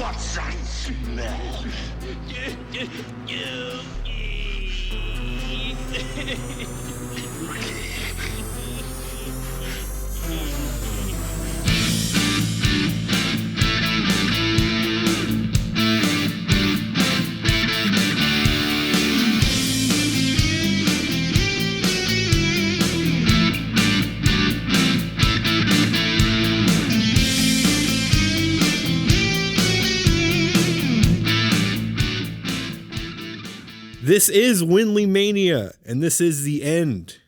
What's I smell? This is WindleyMania, and this is the end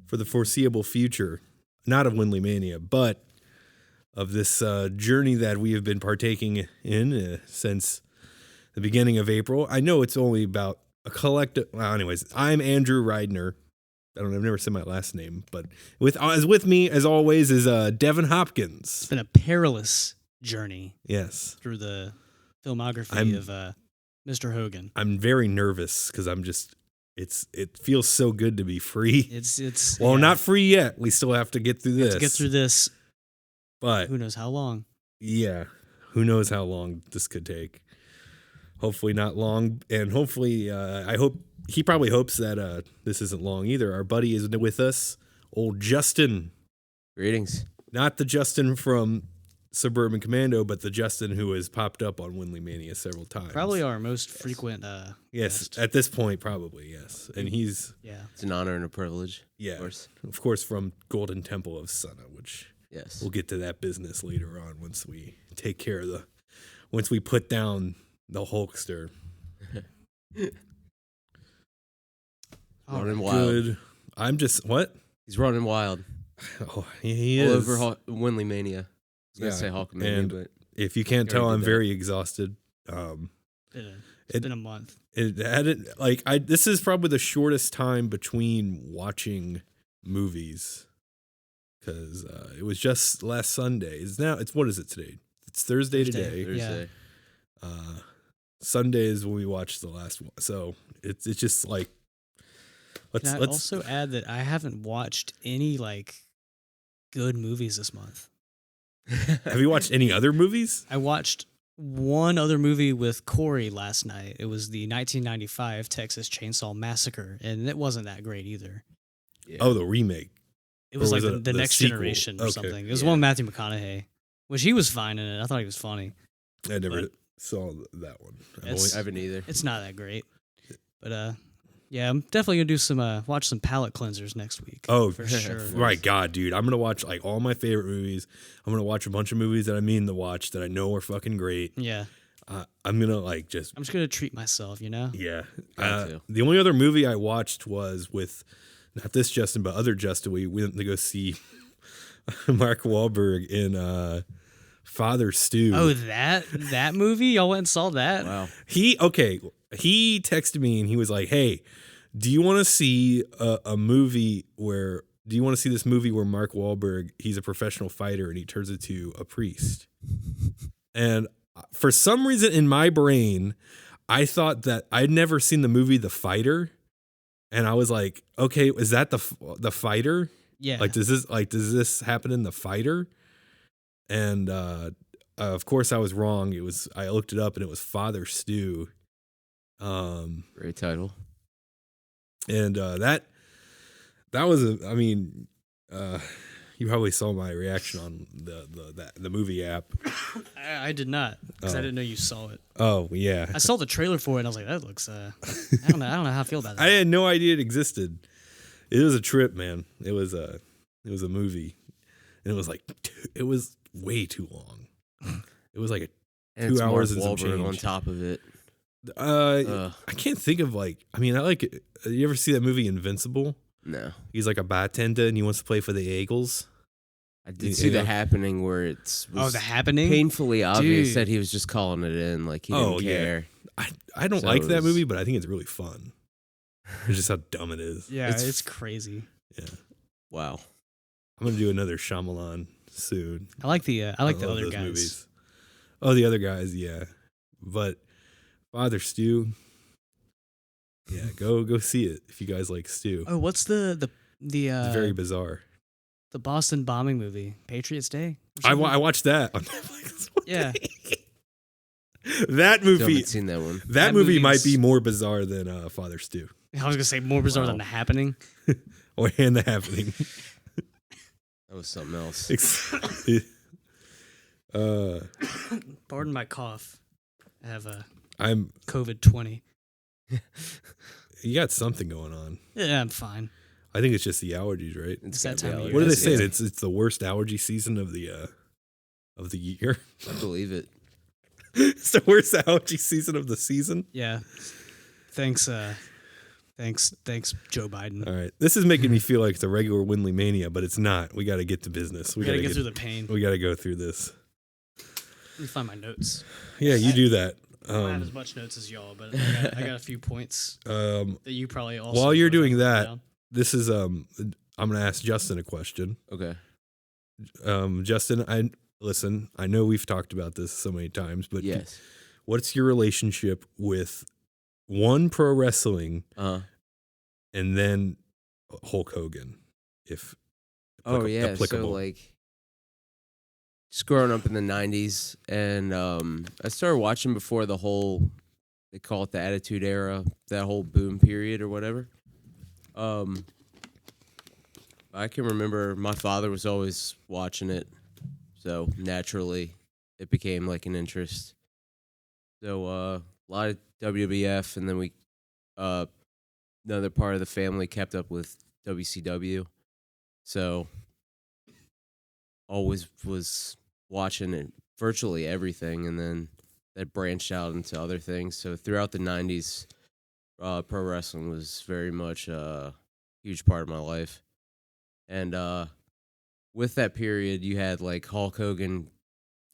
for the foreseeable future, not of WindleyMania, but of this journey that we have been partaking in since the beginning of April. I know it's only about a collective. Well, anyways, I'm Andrew Reidner. I've never said my last name, but with me as always is Devin Hopkins. It's been a perilous journey. Yes, through the filmography of Mr. Hogan. I'm very nervous because it feels so good to be free. It's not free yet. We still have to get through this. To get through this, but who knows how long? Yeah, who knows how long this could take. Hopefully not long, and hopefully I hope he probably hopes that this isn't long either. Our buddy is with us, old Justin. Greetings. Not the Justin from Suburban Commando, but the Justin who has popped up on WindleyMania several times. Probably our most frequent yes, guest. At this point, probably, yes. And he's... Yeah. It's an honor and a privilege. Yeah. Of course from Golden Temple of Sunna, which... Yes. We'll get to that business later on once we take care of once we put down the Hulkster. Running wild. Good. I'm just... What? He's running wild. Oh, he All is. over WindleyMania. I was going to say Hulkamania, and but... if you can't tell, I'm very exhausted. It's been a month. This is probably the shortest time between watching movies because it was just last Sunday. What is it today? It's Thursday today. Thursday. Sunday is when we watched the last one. So it's just like let's also add that I haven't watched any good movies this month. Have you watched any other movies? I watched one other movie with Corey last night. It was the 1995 Texas Chainsaw Massacre, and it wasn't that great either. Yeah. Oh, the remake. It was or like was the Next sequel? Generation or Okay. something. It was one with Matthew McConaughey, which he was fine in it. I thought he was funny. I never saw that one. I haven't either. It's not that great. But yeah, I'm definitely gonna do watch some palate cleansers next week. Oh, for sure. Right, God, dude, I'm gonna watch all my favorite movies. I'm gonna watch a bunch of movies that I mean to watch that I know are fucking great. Yeah. I'm gonna I'm just gonna treat myself, you know. Yeah. The only other movie I watched was with not this Justin, but other Justin. We went to go see Mark Wahlberg in Father Stew. Oh, that movie? Y'all went and saw that? Wow. He texted me and he was like, "Hey, do you want to see a movie where? Do you want to see this movie where Mark Wahlberg, he's a professional fighter and he turns into a priest?" And for some reason in my brain, I thought that I'd never seen the movie The Fighter, and I was like, "Okay, is that the Fighter? Yeah. Does this happen in The Fighter?" And of course, I was wrong. I looked it up, and it was Father Stew. Great title. And that was you probably saw my reaction on the movie app. I did not, because I didn't know you saw it. Oh yeah, I saw the trailer for it, and I was like, that looks. I don't know how I feel about that. I had no idea it existed. It was a trip, man. It was a movie, and it was way too long. It was like 2 hours and some change on top of it. I can't think of I like it. You ever see that movie Invincible? No. He's like a bartender and he wants to play for the Eagles. I did see The Happening where was The Happening? painfully obvious that he was just calling it in, like he didn't care. I don't like that movie, but I think it's really fun. It's just how dumb it is. Yeah, it's crazy. Yeah. Wow. I'm gonna do another Shyamalan soon. I like the other those guys. movies. Oh, the other guys, yeah. But Father Stew, yeah, go see it if you guys like stew. Oh, what's the It's very bizarre. The Boston bombing movie, Patriots Day? I watched that on Netflix. Yeah. That Still movie, haven't seen that one. that That movie movie might was- be more bizarre than Father Stew I was gonna say more bizarre Wow. than The Happening. or And the Happening. That was something else. Pardon my cough. I have a I'm. COVID-20. You got something going on. Yeah, I'm fine. I think it's just the allergies, right? It's gotta that be time of year. What do they That's say? it. It's the worst allergy season of the year. I believe it. It's the worst allergy season of the season. Yeah. Thanks, Joe Biden. All right, this is making me feel like it's a regular WindleyMania, but it's not. We got to get to business. We gotta get through the pain. We got to go through this. Let me find my notes. Yeah, you do that. I don't have as much notes as y'all, but I got a few points that you probably also. While you're wrote doing that, down. this is I'm gonna ask Justin a question. Okay. Justin, I know we've talked about this so many times, but Yes. what's your relationship with pro wrestling and then Hulk Hogan? If Oh yeah. applicable. So like, just growing up in the '90s, and I started watching before the whole, they call it the Attitude Era, that whole boom period or whatever. I can remember my father was always watching it, so naturally it became like an interest. So a lot of WWF, and then we another part of the family kept up with WCW. So always was watching it, virtually everything, and then that branched out into other things. So throughout the '90s, pro wrestling was very much a huge part of my life. And with that period, you had like Hulk Hogan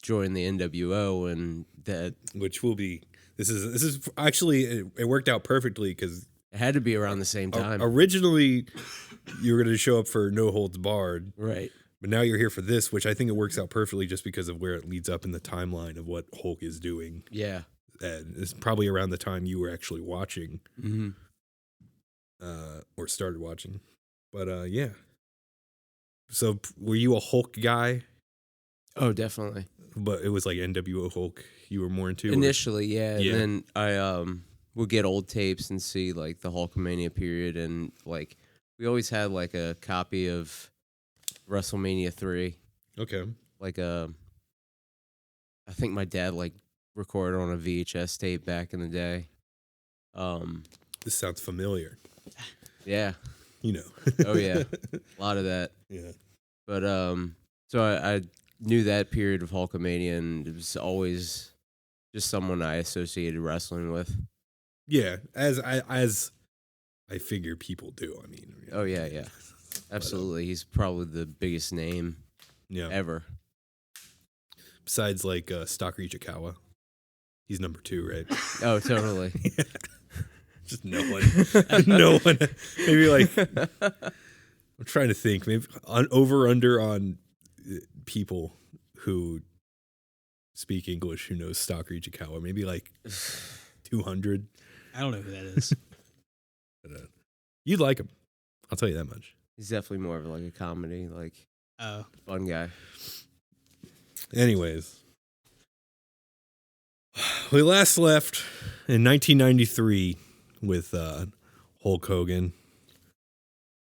join the NWO, and that which will be this is actually it worked out perfectly because it had to be around the same time. originally you were going to show up for No Holds Barred, Right. but now you're here for this, which I think it works out perfectly just because of where it leads up in the timeline of what Hulk is doing. Yeah. And it's probably around the time you were actually watching, Mm-hmm. or started watching. But yeah. So were you a Hulk guy? Oh, definitely. But it was like NWO Hulk you were more into? or- Initially, yeah. Yeah. And then I would get old tapes and see like the Hulkamania period, and like we always had like a copy of WrestleMania 3. Okay. Like I think my dad like recorded on a VHS tape back in the day. This sounds familiar. Yeah. You know. Oh yeah. A lot of that. Yeah. But so I knew that period of Hulkamania, and it was always just someone I associated wrestling with. Yeah, as I figure people do. I mean. Oh yeah, yeah. Absolutely. He's probably the biggest name Yeah. ever. Besides like Stalker Ichikawa. He's number 2, right? Oh, totally. Just no one. No one. Maybe like I'm trying to think. Maybe over under on people who speak English who knows Stalker Ichikawa. Maybe like 200. I don't know who that is. But, you'd like him. I'll tell you that much. He's definitely more of like a comedy, like Oh, fun guy. Anyways, we last left in 1993 with Hulk Hogan.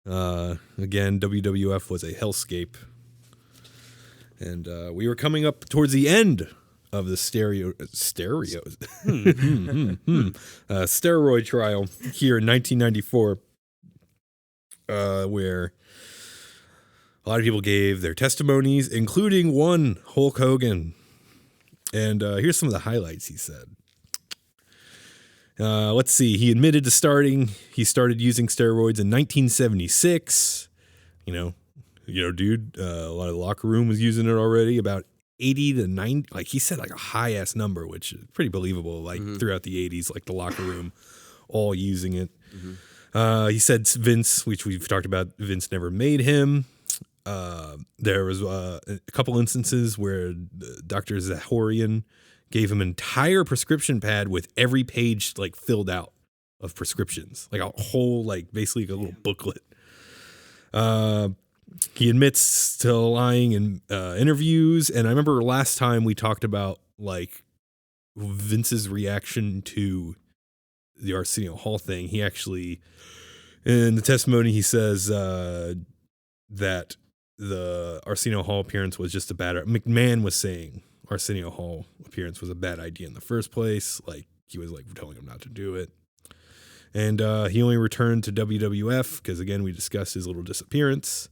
Again, WWF was a hellscape. And we were coming up towards the end of the steroid trial here in 1994, where a lot of people gave their testimonies, including one Hulk Hogan. And here's some of the highlights he said. Let's see. He admitted to he started using steroids in 1976. You know, dude, a lot of the locker room was using it already. About 80 to 90, like he said, like a high ass number, which is pretty believable. Like throughout the 80s, like the locker room, all using it. He said Vince, which we've talked about, Vince never made him. There was a couple instances where Dr. Zahorian gave him an entire prescription pad with every page like filled out of prescriptions, like a whole, like basically a little booklet. He admits to lying in interviews. And I remember last time we talked about like Vince's reaction to the Arsenio Hall thing. He actually, in the testimony, he says that the Arsenio Hall appearance was just a bad. McMahon was saying Arsenio Hall appearance was a bad idea in the first place. Like he was like telling him not to do it. And he only returned to WWF because, again, we discussed his little disappearance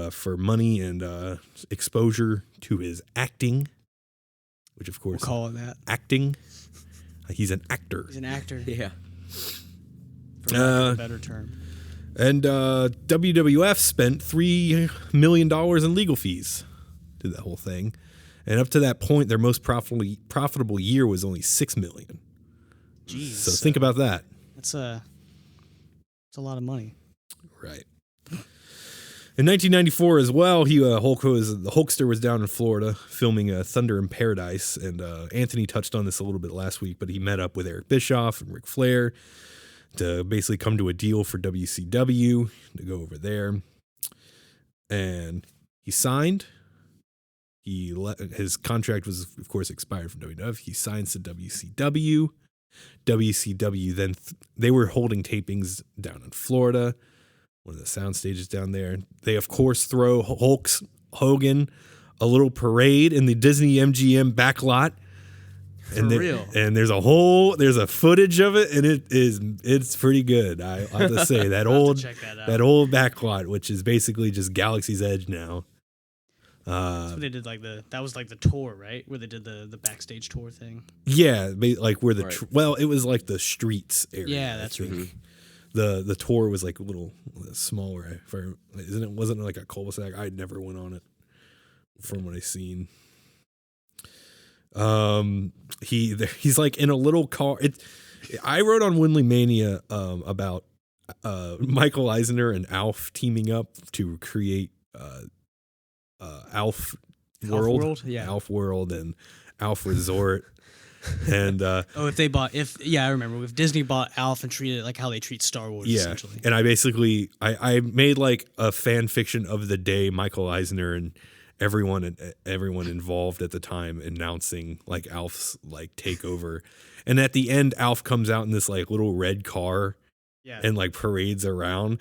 for money and exposure to his acting, which, of course, We'll call it that. acting. He's an actor. He's an actor. Yeah. For lack of a better term. And WWF spent $3 million in legal fees to that whole thing. And up to that point, their most profitable year was only $6 million. Jeez. So think about that. That's a lot of money. Right. In 1994 as well, the Hulkster was down in Florida filming Thunder in Paradise, and Anthony touched on this a little bit last week, but he met up with Eric Bischoff and Ric Flair to basically come to a deal for WCW to go over there, and he signed. His contract was, of course, expired from WWF. He signs to WCW. WCW then they were holding tapings down in Florida, one of the sound stages down there. They, of course, throw Hogan a little parade in the Disney MGM backlot. For real. And there's a footage of it, and it's pretty good. I have to say that old backlot, which is basically just Galaxy's Edge now. That's what they did, that was like the tour, right? Where they did the backstage tour thing. Yeah, like where the Right. it was like the streets area. Yeah, that's right. The tour was like a little smaller. Wasn't it like a cul-de-sac? I never went on it from what I've seen. He's like in a little car. I wrote on WindleyMania about Michael Eisner and Alf teaming up to create Alf World, Alf World and Alf Resort. And I remember if Disney bought Alf and treated it like how they treat Star Wars, essentially. And I basically I made like a fan fiction of the day Michael Eisner and everyone involved at the time announcing like Alf's like takeover. And at the end, Alf comes out in this like little red car and like parades around.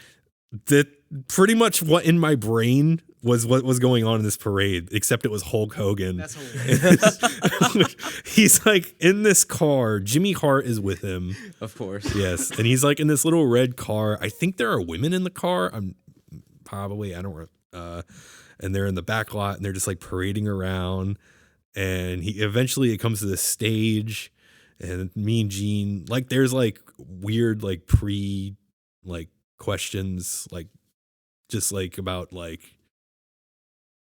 That pretty much what in my brain was what was going on in this parade, except it was Hulk Hogan. That's hilarious. He's like in this car. Jimmy Hart is with him. Of course. Yes. And he's like in this little red car. I think there are women in the car. And they're in the back lot and they're just like parading around. And it comes to this stage, and me and Gene, like there's like weird like questions, like just like about like,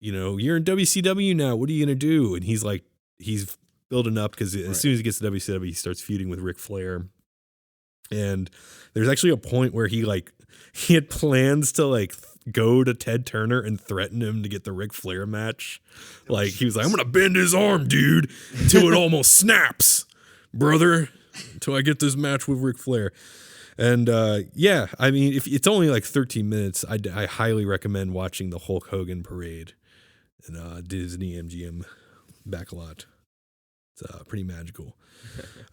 you know, you're in WCW now, what are you gonna do? And he's building up because as soon as he gets to WCW, he starts feuding with Ric Flair. And there's actually a point where he had plans to like go to Ted Turner and threaten him to get the Ric Flair match. Like he was like, I'm gonna bend his arm, dude, until it almost snaps, brother, until I get this match with Ric Flair. And I mean, if it's only like 13 minutes, I highly recommend watching the Hulk Hogan parade in Disney MGM backlot. It's pretty magical.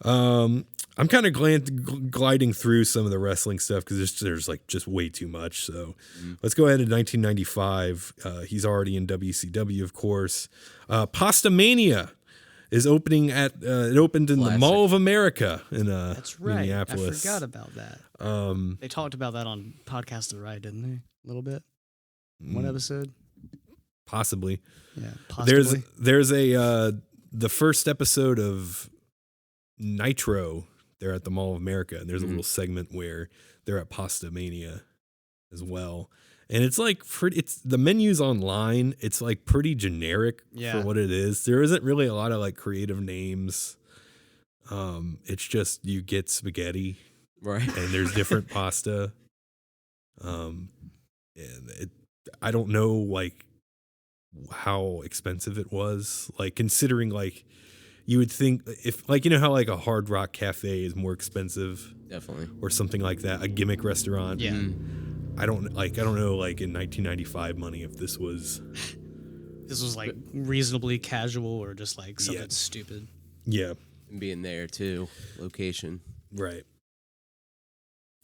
I'm kind of gliding through some of the wrestling stuff because there's like just way too much. So let's go ahead to 1995. He's already in WCW, of course. Pasta Mania is opening it opened in the Mall of America in That's right. Minneapolis. I forgot about that. They talked about that on Podcast The Ride, didn't they? A little bit. One episode. Possibly. Yeah. Possibly. There's the first episode of Nitro. They're at the Mall of America, and there's a little segment where they're at Pasta Mania as well. And it's like the menu's online. It's like pretty generic for what it is. There isn't really a lot of like creative names. It's just you get spaghetti, right? And there's different pasta. I don't know like how expensive it was. Like considering like you would think if like you know how like a Hard Rock Cafe is more expensive, definitely, or something like that, a gimmick restaurant. Yeah. I don't know like in 1995 money if this was like reasonably casual or just like something stupid. Yeah. And being there too, location. Right.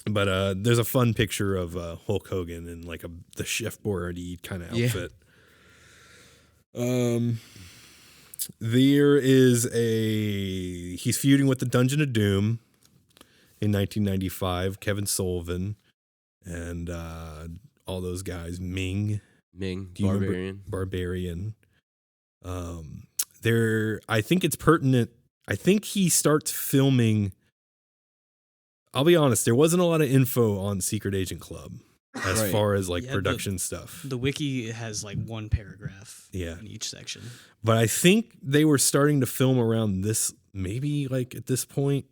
But there's a fun picture of Hulk Hogan in like the Chef Boyardee kind of outfit. There is he's feuding with the Dungeon of Doom in 1995. Kevin Sullivan and all those guys. Ming, Barbarian. I think it's pertinent. I think he starts filming. I'll be honest, there wasn't a lot of info on Secret Agent Club as far as like production stuff. The wiki has like one paragraph in each section. But I think they were starting to film around this, maybe like at this point,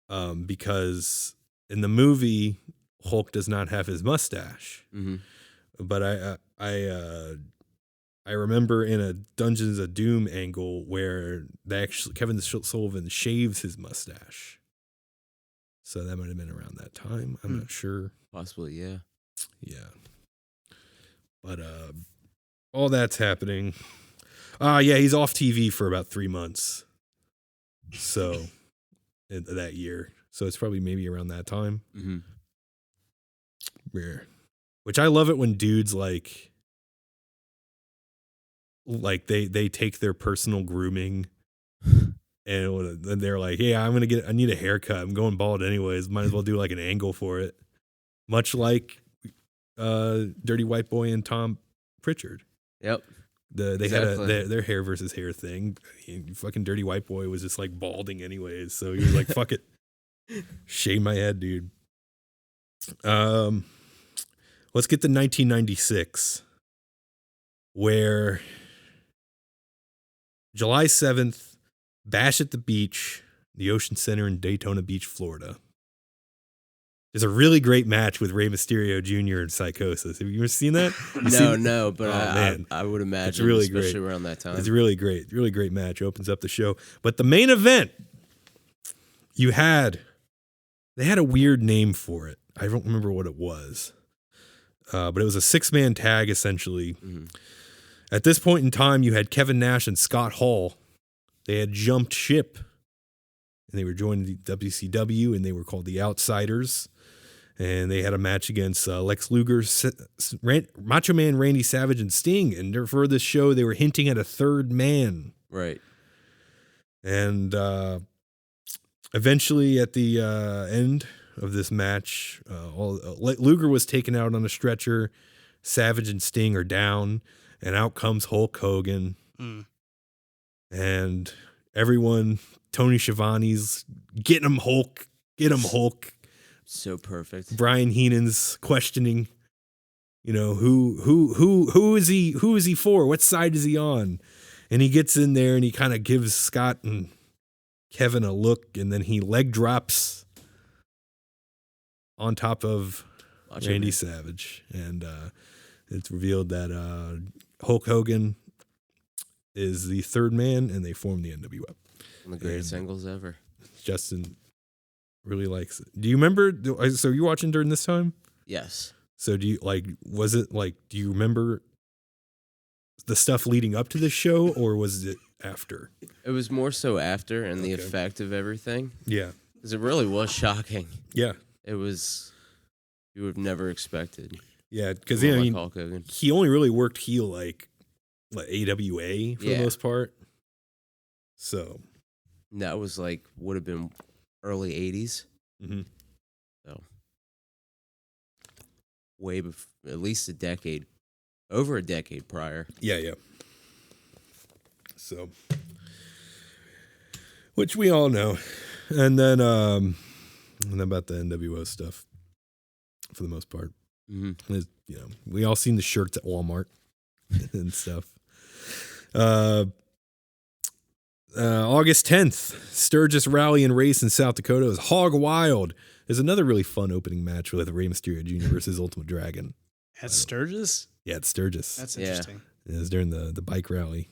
because in the movie, Hulk does not have his mustache. Mm-hmm. But I remember in a Dungeons of Doom angle where Kevin Sullivan shaves his mustache. So that might have been around that time. I'm not sure. Possibly, yeah. Yeah. But all that's happening. He's off TV for about 3 months. So that year. So it's probably maybe around that time. Mm-hmm. Yeah. Which I love it when dudes like they take their personal grooming and they're like, "Hey, I need a haircut. I'm going bald anyways. Might as well do like an angle for it." Much like Dirty White Boy and Tom Pritchard. Yep. They had their hair versus hair thing. Fucking Dirty White Boy was just like balding anyways, so he was like, "Fuck it, shave my head, dude." Let's get to 1996, where July 7th. Bash at the Beach, the Ocean Center in Daytona Beach, Florida. There's a really great match with Rey Mysterio Jr. and Psychosis. Have you ever seen that? No, but I would imagine, it's really especially great. Around that time. It's really great match. Opens up the show. But the main event, they had a weird name for it. I don't remember what it was. But it was a 6-man tag, essentially. Mm-hmm. At this point in time, you had Kevin Nash and Scott Hall. They had jumped ship, and they were joining the WCW, and they were called the Outsiders. And they had a match against Lex Luger, Macho Man Randy Savage, and Sting. And for this show, they were hinting at a third man. Right. And eventually, at the end of this match, Luger was taken out on a stretcher. Savage and Sting are down, and out comes Hulk Hogan. Mm. And everyone, Tony Schiavone's get him Hulk. So perfect. Brian Heenan's questioning, who is he for? What side is he on? And he gets in there and he kind of gives Scott and Kevin a look, and then he leg drops on top of Randy Savage, and it's revealed that Hulk Hogan is the third man, and they form the NWO. One of the greatest angles ever. Justin really likes it. Do you remember? So you watching during this time? Yes. So do you do you remember the stuff leading up to this show, or was it after? It was more so after, and the effect of everything. Yeah. Because it really was shocking. Yeah. It was, you would have never expected. Yeah, because Hulk Hogan. He only really worked heel like AWA for the most part. So that was would have been early 80s. Mm-hmm. So at least over a decade prior. Yeah. So, which we all know. And then about the NWO stuff for the most part. Mm-hmm. We all seen the shirts at Walmart and stuff. August 10th, Sturgis Rally and Race in South Dakota is Hog Wild. There's another really fun opening match with Rey Mysterio Jr. versus Ultimate Dragon. At Sturgis? Yeah, at Sturgis. That's interesting. It was during the bike rally.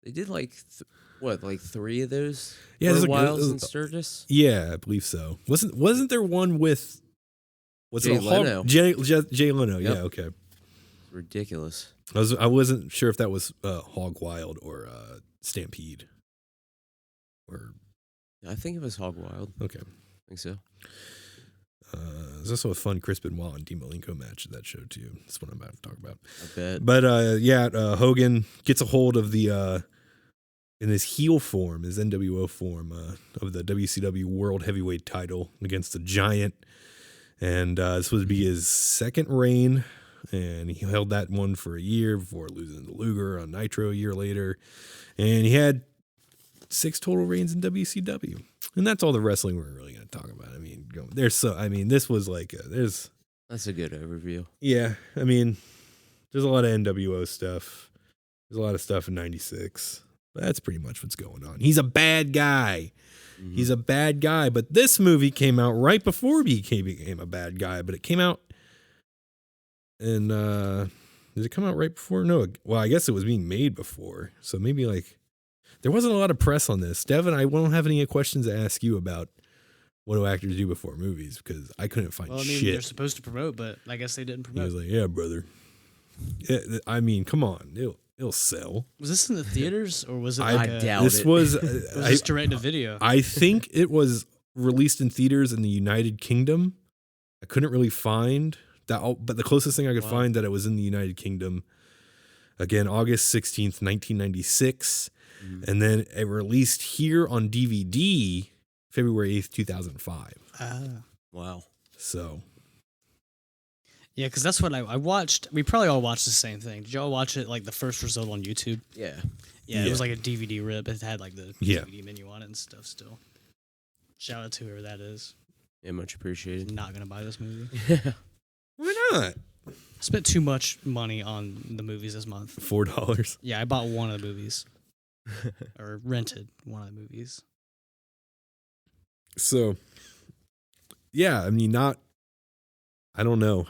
They did 3 of those? Yeah, for Wilds in Sturgis? Yeah, I believe so. Wasn't there one with Jay Leno? Jay Leno, Yep. yeah, okay. Ridiculous. I wasn't sure if that was Hog Wild or Stampede. Or I think it was Hog Wild. Okay. I think so. There's also a fun Chris Benoit and Dean Malenko match at that show too. That's what I'm about to talk about. I bet. But Hogan gets a hold of the in his heel form, his NWO form of the WCW World Heavyweight title against the Giant, and this would be his second reign, and he held that one for a year before losing to Luger on Nitro a year later, and he had 6 total reigns in WCW, and that's all the wrestling we're really going to talk about. I mean, this was like That's a good overview. yeah, I mean, there's a lot of NWO stuff. There's a lot of stuff in '96. But that's pretty much what's going on. He's a bad guy. Mm-hmm. He's a bad guy. But this movie came out right before he became a bad guy. But it came out in, did it come out right before? No. Well, I guess it was being made before. So maybe like, there wasn't a lot of press on this. Devin, I won't have any questions to ask you about what do actors do before movies because I couldn't find shit. They're supposed to promote, but I guess they didn't He promote. was like, yeah, brother. Yeah, I mean, come on. It'll sell. Was this in the theaters or was it? I Like doubt This it. was, Was this direct to video? I think it was released in theaters in the United Kingdom. I couldn't really find that, but the closest thing I could find that it was in the United Kingdom. Again, August 16th, 1996. And then it released here on DVD February 8th, 2005. Wow. So, Yeah, because that's what I watched. We probably all watched the same thing. Did y'all watch it like the first result on YouTube? Yeah. Yeah, it was like a DVD rip. It had like the Yeah. DVD menu on it and stuff still. Shout out to whoever that is. Yeah, much appreciated. Not going to buy this movie. why not? I spent too much money on the movies this month. $4. Yeah, I bought one of the movies. Or rented one of the movies. So, yeah, I mean, I don't know.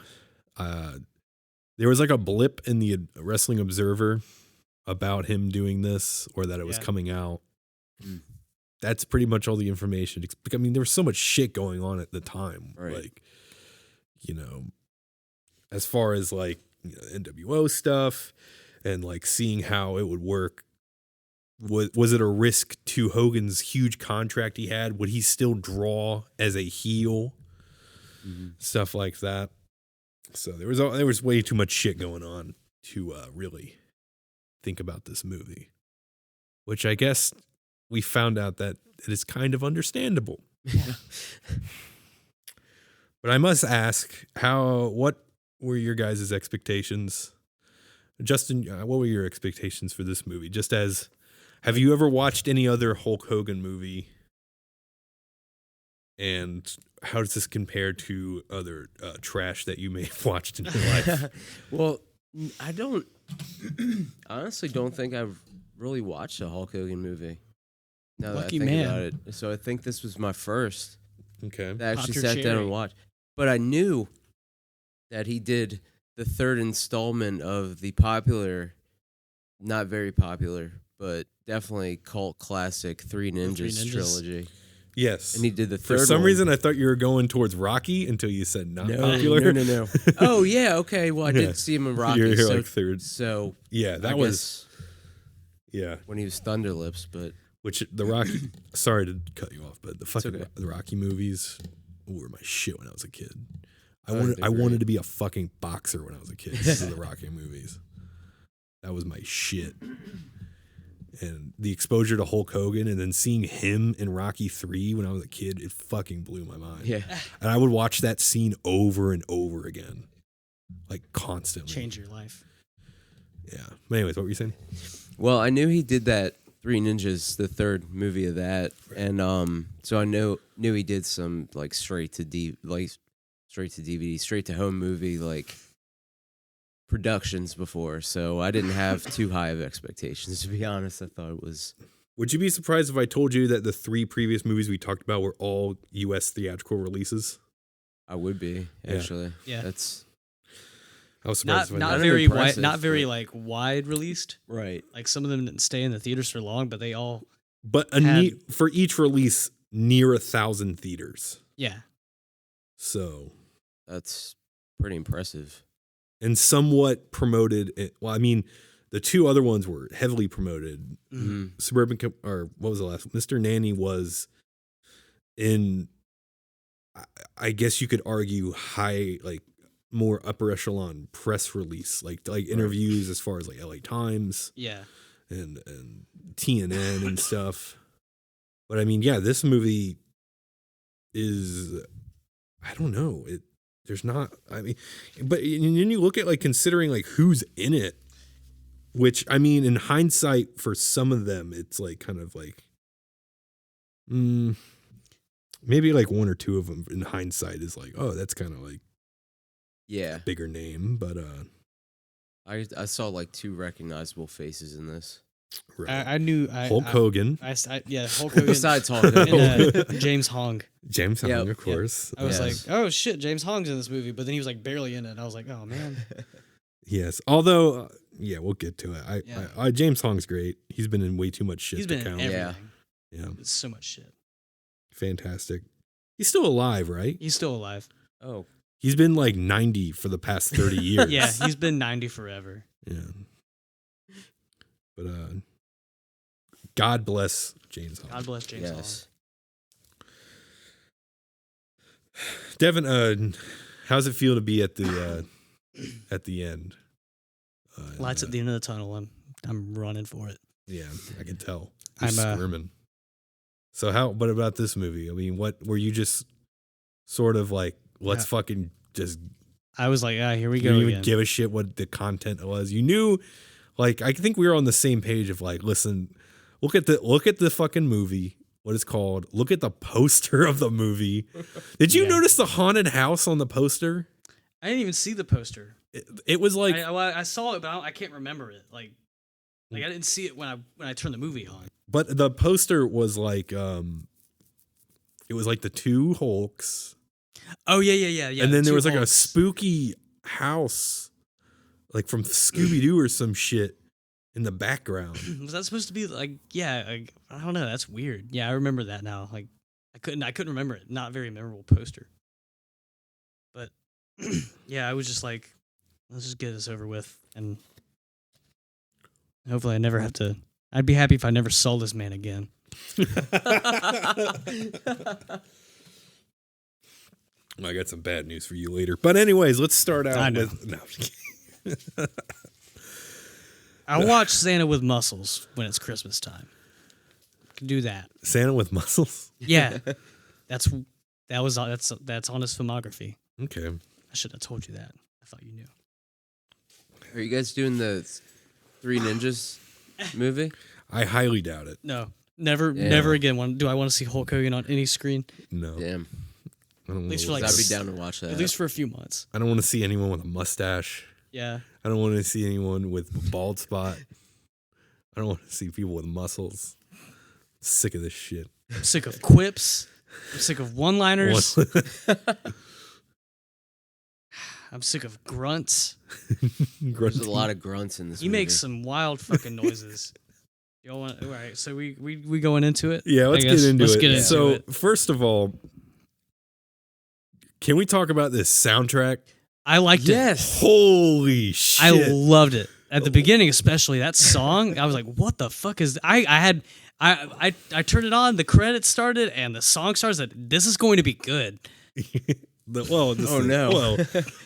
There was like a blip in the Wrestling Observer about him doing this or that it was coming out. That's pretty much all the information. I mean, there was so much shit going on at the time. Right. Like, as far as like NWO stuff and like seeing how it would work. Was it a risk to Hogan's huge contract he had? Would he still draw as a heel? Stuff like that. So there was way too much shit going on to really think about this movie, which I guess we found out that it is kind of understandable. But I must ask, what were your guys' expectations? Justin, what were your expectations for this movie? Have you ever watched any other Hulk Hogan movie? And how does this compare to other trash that you may have watched in your life? Well, I honestly don't think I've really watched a Hulk Hogan movie. Now that Lucky I think man. about it. So I think this was my first Okay. that I actually Pop your sat down cherry. and watched. But I knew that he did the third installment of the popular, not very popular, but definitely cult classic Three Ninjas trilogy. Yes. And he did the third For some one. reason, I thought you were going towards Rocky until you said not popular. No. Oh, yeah, okay. Well, I Yeah. did see him in Rocky. You're so, like third. so Yeah, that I was. guess Yeah. when he was Thunderlips, but Which the Rocky. Sorry to cut you off, but the fucking okay. the Rocky movies were my shit when I was a kid. I Oh, wanted they're I wanted great. to be a fucking boxer when I was a kid. This is the Rocky movies. That was my shit. And the exposure to Hulk Hogan and then seeing him in Rocky 3 when I was a kid, it fucking blew my mind. yeah. And I would watch that scene over and over again. Like constantly. Change your life. Yeah. But anyways, what were you saying? Well, I knew he did that Three Ninjas, the third movie of that, and so I knew he did some like straight to DVD, straight to home movie like productions before. So I didn't have too high of expectations, to be honest. I thought it was. Would you be surprised if I told you that the 3 previous movies we talked about were all U.S. theatrical releases? I would be actually. Yeah. That's I was surprised. Not if I very wide, impressive, not very but- like wide released. right. Like some of them didn't stay in the theaters for long, but they all But for each release, near 1,000 theaters. yeah. So, That's pretty impressive. and somewhat promoted. Well, I mean, the 2 other ones were heavily promoted. Mm-hmm. Suburban, or what was the last one? Mr. Nanny was in, I guess you could argue high, like more upper echelon press release, like interviews as far as like LA Times Yeah. and TNN and stuff. But I mean, yeah, this movie is, I don't know. There's not, I mean, but then you look at like considering like who's in it, which I mean, in hindsight, for some of them, it's like kind of like, maybe like one or two of them in hindsight is like, oh, that's kind of like Yeah. a bigger name, but I saw like 2 recognizable faces in this. right. I knew Hulk Hogan, yeah, Hulk Hogan. Besides Hulk Hogan. And James Hong. James Hong, Yep. of course. I was Yes. like, oh shit, James Hong's in this movie, but then he was like barely in it. And I was like, oh man. Yes, although yeah, we'll get to it. Yeah. I James Hong's great. He's been in way too much shit He's to been in count. everything. Yeah, It's so much shit. fantastic. He's still alive, right? He's still alive. Oh. He's been like 90 for the past 30 years. Yeah, he's been 90 forever. Yeah. But God bless James Hong. God bless James Yes. Devin, how's it feel to be at the end? Hong. Lights at the end of the tunnel. I'm running for it. Yeah, I can tell. You're I'm squirming. So what about this movie? I mean, what were you just sort of like, let's fucking just, I was like, here we you go didn't even again. give a shit what the content was. You knew, like, I think we were on the same page of like, listen, look at the fucking movie, what it's called. Look at the poster of the movie. Did you Yeah. notice the haunted house on the poster? I didn't even see the poster. It was like, I saw it, but I can't remember it. Like I didn't see it when I turned the movie on. but the poster was like, it was like the 2 Hulks. Oh yeah. And then there two was like a Hulks. spooky house, like from Scooby Doo or some shit in the background. Was that supposed to be like? Yeah, I don't know. That's weird. Yeah, I remember that now. Like I couldn't remember it. Not very memorable poster. But yeah, I was just like, let's just get this over with, and hopefully I never have to. I'd be happy if I never saw this man again. I got some bad news for you later. But anyways, let's start out I know. with. No, I'm just kidding. I watch Santa with muscles when it's Christmas time. Can do that. Santa with muscles. Yeah, that's on his filmography. Okay. I should have told you that. I thought you knew. Are you guys doing the 3 Ninjas movie? I highly doubt it. No, never Yeah. again. Do I want to see Hulk Hogan on any screen? No. Damn. I don't At least want for like I'd be down to watch that. at least for a few months. I don't want to see anyone with a mustache. Yeah. I don't want to see anyone with a bald spot. I don't want to see people with muscles. Sick of this shit. I'm sick of quips. I'm sick of one-liners. I'm sick of grunts. There's a lot of grunts in this He movie. makes some wild fucking noises. Y'all want? All right, so we going into it? Yeah, let's I guess. get into Let's it. get into so, it. first of all, can we talk about this soundtrack? I liked it. Yes. Holy shit. I loved it at the beginning, especially that song. I was like, "What the fuck is?" I turned it on. The credits started, and the song starts. That this is going to be good. Oh, no. Well,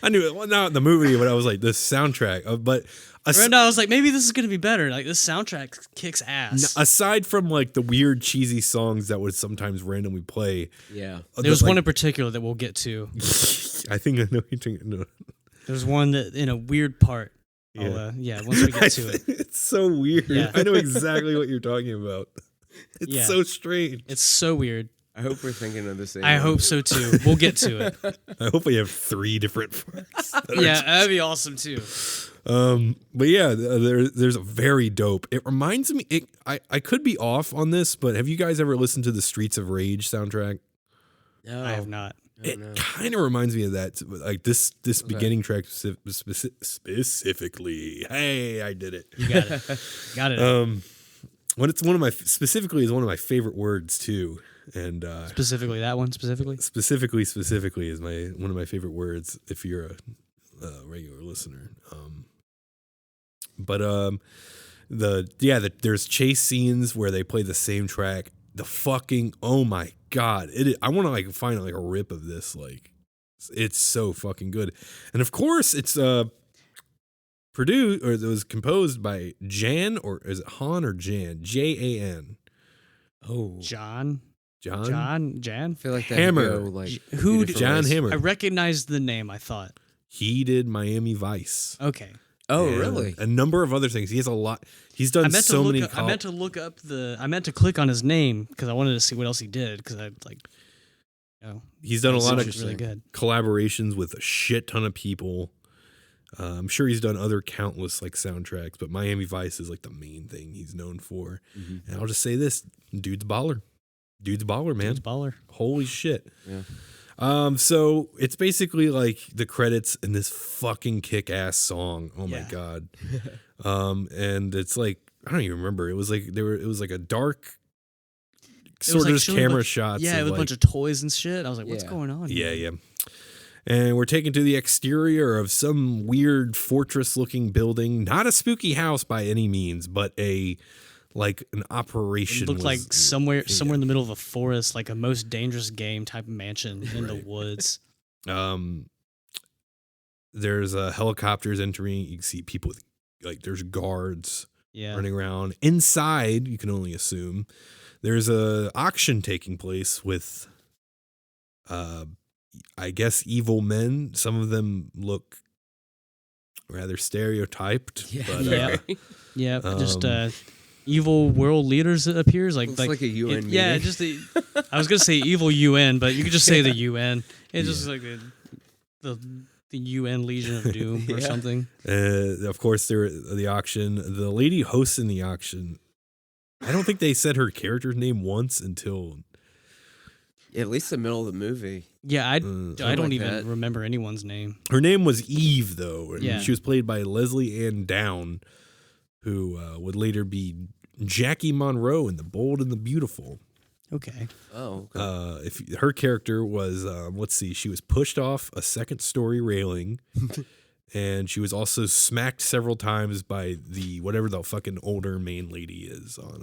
I knew it. Well, not the movie, but I was like, this soundtrack. But Right now, I was like, maybe this is going to be better. Like this soundtrack kicks ass. aside from like the weird cheesy songs that would sometimes randomly play, Yeah. There's one in particular that we'll get to. I think I know what you're talking. No. There's one that in a weird part. Yeah. Once we get to it. It's so weird. Yeah. I know exactly what you're talking about. It's Yeah. so strange. It's so weird. I hope we're thinking of the same. I one. hope so too. We'll get to it. I hope we have 3 different parts. that are Yeah, that'd be awesome too. But yeah, there's a very dope. It reminds me. I could be off on this, but have you guys ever listened to the Streets of Rage soundtrack? No, I have not. It no. kind of reminds me of that. Like this beginning track specifically. Hey, I did it. You got it. Got it. When it's one of my specifically is one of my favorite words too, and Specifically that one. Specifically. specifically is one of my favorite words. If you're a regular listener, there's chase scenes where they play the same track. The fucking, oh my god, I want to like find like a rip of this. Like, it's so fucking good. And of course, it's produced, or it was composed by Jan, or is it Han or Jan? Jan. Oh, Jan. I feel like that Hammer. Go, like Who two different John ways. Hammer. I recognized the name. I thought. He did Miami Vice. Okay. Oh, and really? A number of other things. He has a lot. He's done I meant so to look many. up, I meant to look up I meant to click on his name because I wanted to see what else he did because I like. He's done a lot of really good. collaborations with a shit ton of people. I'm sure he's done other countless like soundtracks, but Miami Vice is like the main thing he's known for. Mm-hmm. And I'll just say this: dude's baller. Dude's baller, man. Dude's baller. Holy shit. Yeah. So it's basically like the credits in this fucking kick-ass song. Oh my Yeah. god. And it's like, I don't even remember. It was like it was like a dark sort of just showing a camera bunch- shots. Yeah, of it was like, a bunch of toys and shit. I was like, what's Yeah. going on? yeah, yeah. And we're taken to the exterior of some weird fortress-looking building. Not a spooky house by any means, but an operation. It looked was- like somewhere in the middle of a forest, like a most dangerous game type of mansion in the Right. woods. There's helicopters entering. You can see people with there's guards Yeah. running around. Inside, you can only assume, there's a auction taking place with, I guess, evil men. Some of them look rather stereotyped. Yeah. But, Yeah. Yeah. Just Um, evil world leaders, it appears. Looks like a UN Yeah, meeting. just I was going to say evil UN, but you could just say the UN. It's just like the UN Legion of Doom or Yeah. something. of course, the auction. The lady hosting the auction, I don't think they said her character's name once until... At least the middle of the movie. Yeah, I Uh, don't like even that. remember anyone's name. Her name was Eve, though. And Yeah. she was played by Leslie Ann Down, who would later be Jackie Monroe in The Bold and the Beautiful. Okay. Oh, okay. If her character was, let's see, she was pushed off a second-story railing, and she was also smacked several times by whatever the fucking older main lady is on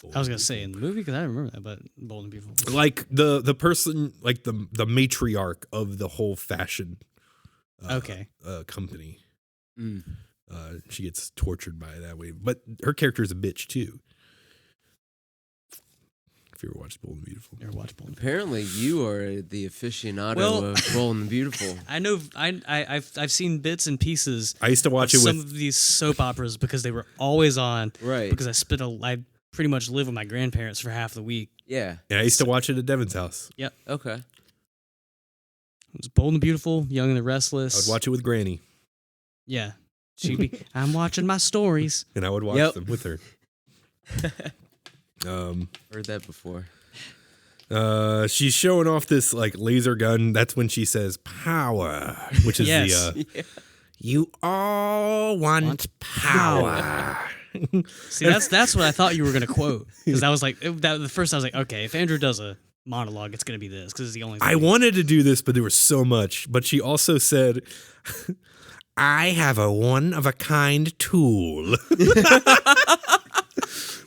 Bold I was and going to say in the movie because I didn't remember that, but Bold and Beautiful. like the person, like the matriarch of the whole fashion Okay. company. Mm. She gets tortured by it that way, but her character is a bitch too. If you ever watched Bold and Beautiful, Never watched Bold and Beautiful. Apparently, you are the aficionado Well- of Bold and the Beautiful. I know I've seen bits and pieces I used to watch of it some with of these soap operas because they were always on. Right. Because I pretty much lived with my grandparents for half the week. Yeah. and I used to watch it at Devin's house. Okay. It was Bold and Beautiful, Young and the I Restless. would watch it with Granny, Yeah. She'd be, I'm watching my stories. and I would watch Yep. them with her. Heard that before. She's showing off this like laser gun. That's when she says "power," which is Yes. you all want power. See, that's what I thought you were gonna quote because I was like, the first I was like, okay, if Andrew does a monologue, it's gonna be this because it's the only. I thing. wanted to do this, but there was so much. But she also said, I have a one-of-a-kind tool.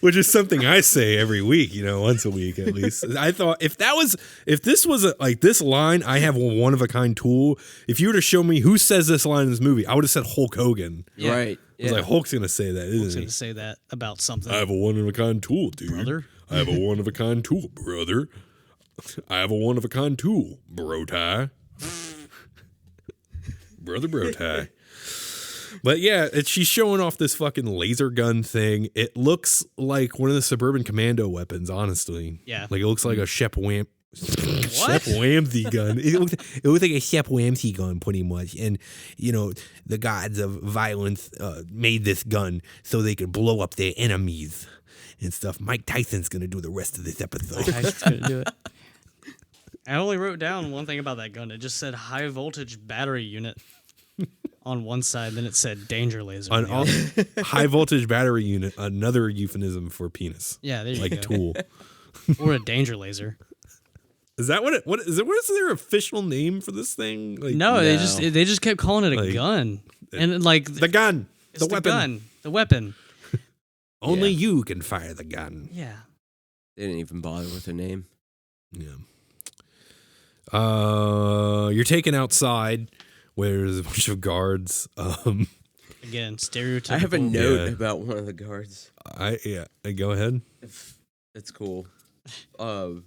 Which is something I say every week, once a week at least. I thought if this was like this line, I have a one-of-a-kind tool. If you were to show me who says this line in this movie, I would have said Hulk Hogan. Yeah. Right. I was like, Hulk's going to say that, I was isn't gonna he? say that about something. I have a one-of-a-kind tool, dude. Brother? I have a one-of-a-kind tool, brother. I have a one-of-a-kind tool, bro tie. Brother bro tie. But yeah, she's showing off this fucking laser gun thing. It looks like one of the Suburban Commando weapons, honestly. Yeah. Like it looks like a Shep Whamsy gun. It looks like a Shep Whamsy gun, pretty much. And, the gods of violence made this gun so they could blow up their enemies and stuff. Mike Tyson's going to do the rest of this episode. I was gonna do it. I only wrote down one thing about that gun. It just said high voltage battery unit on one side, then it said danger laser. On the all, other. high voltage battery unit, another euphemism for penis. Yeah, there you Like go. tool. Or a danger laser. Is that what is their official name for this thing? Like, No, No. they just kept calling it a Like, gun, and like the gun. it's The weapon. gun, the weapon. Only Yeah. you can fire the gun. Yeah, They didn't even bother with their name. Yeah. You're taken outside where there's a bunch of guards. Again, stereotypical. I have a note Yeah. about one of the guards. Go ahead. It's cool. The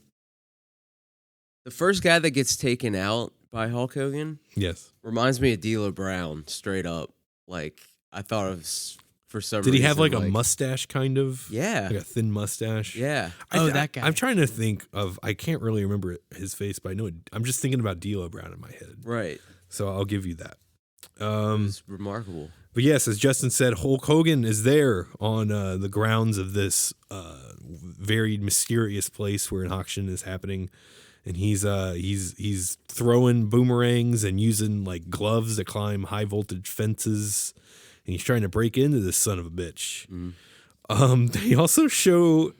first guy that gets taken out by Hulk Hogan Yes. reminds me of D'Lo Brown, straight up. Like, I thought of for some Did reason. he have like a mustache kind of? Yeah. Like a thin mustache? Yeah. That guy. I'm trying to think of, I can't really remember his face, but I know I'm just thinking about D'Lo Brown in my head. Right. So I'll give you that. It's remarkable. But yes, as Justin said, Hulk Hogan is there on the grounds of this very mysterious place where an auction is happening, and he's throwing boomerangs and using like gloves to climb high voltage fences, and he's trying to break into this son of a bitch. They also show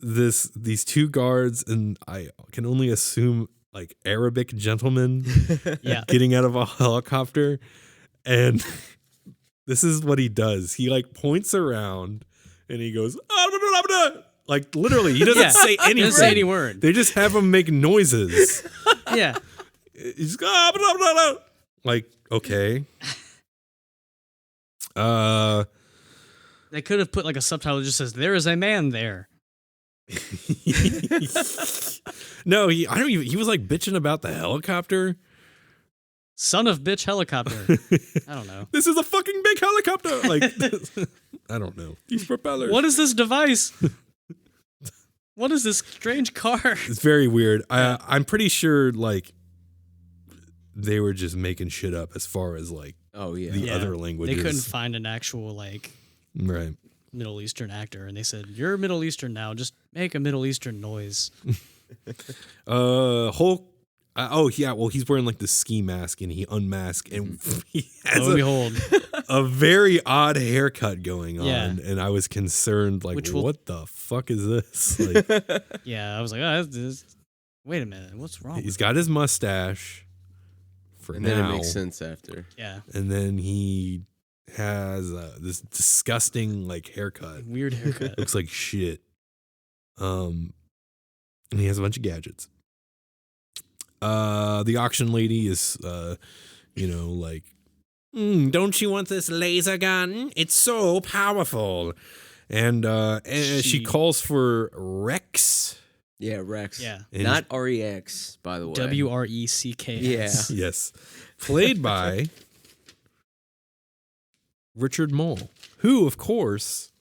these two guards, and I can only assume like Arabic gentlemen Yeah. getting out of a helicopter, and this is what he does. He like points around and he goes, like literally, he doesn't Yeah. say anything. He doesn't say any word. They just have him make noises. Yeah. He's like, okay. They could have put like a subtitle that just says, "There is a man there." No, he was like bitching about the helicopter. Son of bitch helicopter. I don't know. This is a fucking big helicopter. Like, I don't know. These propellers. What is this device? What is this strange car? It's very weird. I'm pretty sure like they were just making shit up as far as like Oh, yeah. the other languages. They couldn't find an actual like Right. Middle Eastern actor, and they said, "You're Middle Eastern now. Just make a Middle Eastern noise." Hulk. Oh yeah. Well, he's wearing like the ski mask, and he unmasked, and he has Lo and behold, a very odd haircut going on, Yeah. and I was concerned, like, Which will- what the fuck is this? Like, yeah, I was like, "Oh, wait a minute, what's wrong?" he's got his mustache for And now, then it makes sense after. Yeah, and then he has this disgusting like haircut. weird haircut. Looks like shit. And he has a bunch of gadgets. The auction lady is, like, don't you want this laser gun? It's so powerful. And she calls for Rex. Yeah, Rex. Yeah. And Not REX, by the way. WRECKS. Yes. Played by Richard Mole, who, of course,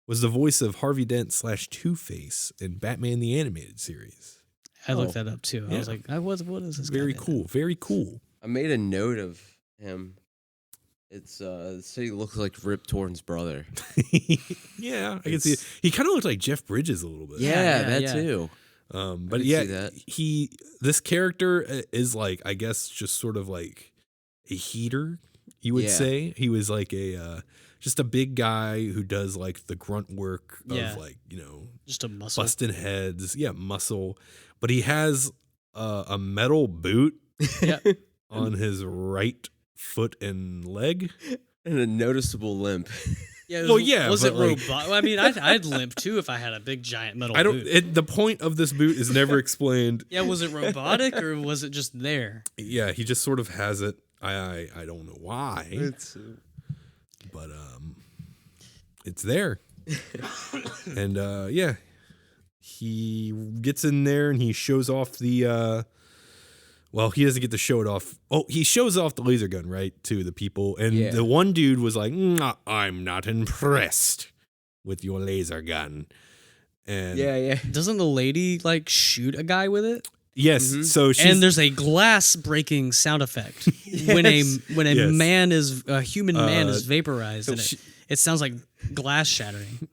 was the voice of Harvey Dent / Two-Face in Batman the Animated Series. I looked that up too. I Yeah. was like, what is this? Very guy cool. Very cool. I made a note of him. It's so he looks like Rip Torn's brother. Yeah, I can see it. He kind of looked like Jeff Bridges a little bit. Yeah, yeah, that yeah. too. But could yeah, see that. this character is like, I guess, just sort of like a heater, you would Yeah. say. He was like just a big guy who does like the grunt work Yeah. of like, Just a muscle. busting heads. Yeah, muscle. But he has a metal boot Yeah. on his right foot and leg. And a noticeable limp. Yeah. Well, yeah, Was it but, like- robot? I mean, I'd limp too if I had a big giant metal I don't. boot. The point of this boot is never explained. Yeah, was it robotic or was it just there? Yeah, he just sort of has it. I don't know why, but it's there. And yeah, he gets in there and he shows off the. Well, he doesn't get to show it off. Oh, he shows off the laser gun, right, to the people. And Yeah. the one dude was like, I'm not impressed with your laser gun. And Yeah. Doesn't the lady like shoot a guy with it? yes, so she's And there's a glass breaking sound effect when a Yes. man is a human man is vaporized, and she- it sounds like glass shattering.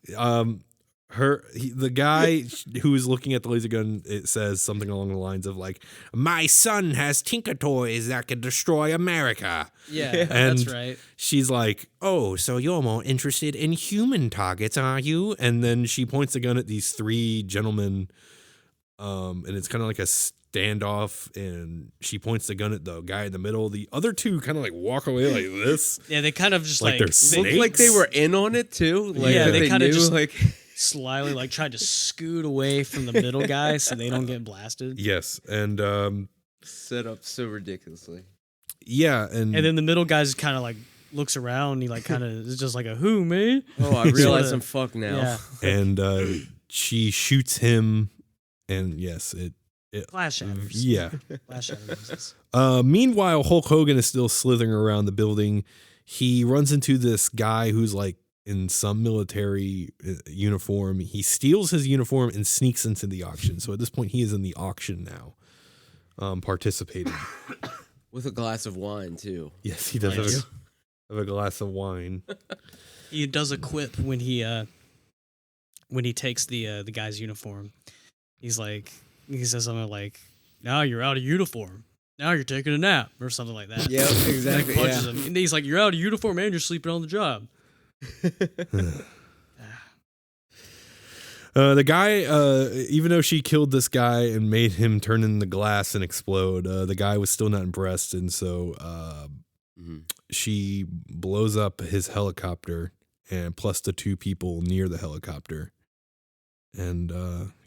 the guy who is looking at the laser gun, it says something along the lines of like, my son has Tinker Toys that can destroy America. Yeah, And that's right. she's like, oh, so you're more interested in human targets, are you? And then she points the gun at these three gentlemen, and it's kind of like a standoff, and she points the gun at the guy in the middle. The other two kind of like walk away like this. Yeah, they kind of just Like like they're they Looked like they were in on it too. Like Yeah, that they they kinda knew, just- like slyly like tried to scoot away from the middle guy so they don't get blasted. Yes, and Set up so ridiculously. yeah, and And then the middle guy's kind of like looks around. And he like kind of is just like a who man. Oh, I realize Sorta. I'm fucked now. Yeah, and she shoots him, and yes, it flash shatters. yeah. Flash shatters. Meanwhile, Hulk Hogan is still slithering around the building. He runs into this guy who's like in some military uniform. He steals his uniform and sneaks into the auction. So at this point, he is in the auction now, participating. With a glass of wine too. Yes, he does Nice. have a glass of wine. He does a quip when he takes the guy's uniform. He says something like, "Now you're out of uniform. Now you're taking a nap," or something like that. Yeah, exactly. He punches him. And he's like, "You're out of uniform and you're sleeping on the job." The guy, even though she killed this guy and made him turn in the glass and explode, the guy was still not impressed, and so she blows up his helicopter, and plus the two people near the helicopter, and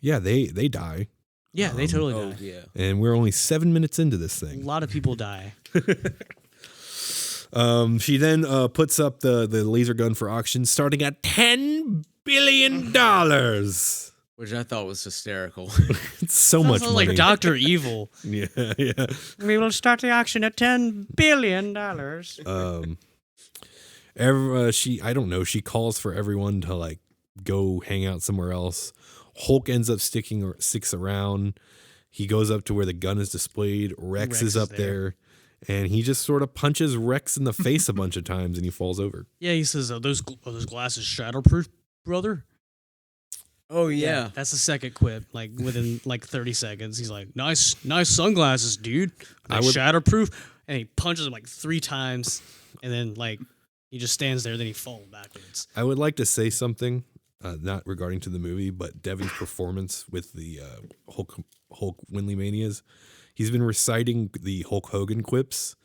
yeah, they die, Yeah, they totally Oh die. yeah. and we're only 7 minutes into this A thing. lot of people die. She then puts up the laser gun for auction, starting at $10 billion. Which I thought was hysterical. It's so much Sounds money. like Dr. Evil. Yeah, yeah. We will start the auction at $10 billion. I don't know, she calls for everyone to like go hang out somewhere else. Hulk ends up sticks around. He goes up to where the gun is displayed. Rex is up there, and he just sort of punches Rex in the face a bunch of times, and he falls over. Yeah, he says, "Are those glasses shatterproof, brother?" Oh yeah. That's the second quip. Like within like 30 seconds, he's like, "Nice sunglasses, dude. I They're would- shatterproof." And he punches him like 3 times, and then like he just stands there. Then he falls backwards. I would like to say something, not regarding to the movie, but Devin's performance with the Hulk WindleyManias. He's been reciting the Hulk Hogan quips,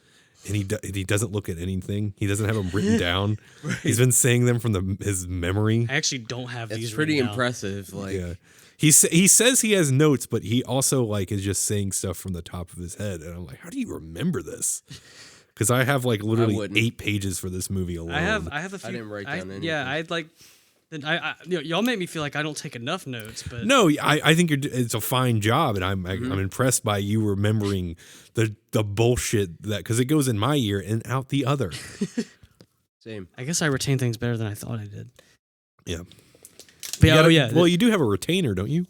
and he doesn't look at anything. He doesn't have them written down. Right. He's been saying them from his memory. I actually don't have these. It's pretty written down. impressive. Like Yeah. He says he has notes, but he also like is just saying stuff from the top of his head, and I'm like, how do you remember this? Because I have like literally wouldn't. 8 pages for this movie alone. I have a few. I didn't write down anything. Yeah, I'd like. Y'all make me feel like I don't take enough notes, but No, I think it's a fine job, and I'm impressed by you remembering the bullshit that, because it goes in my ear and out the other. same. I guess I retain things better than I thought I did. Yeah. But yeah, Well, you do have a retainer, don't you?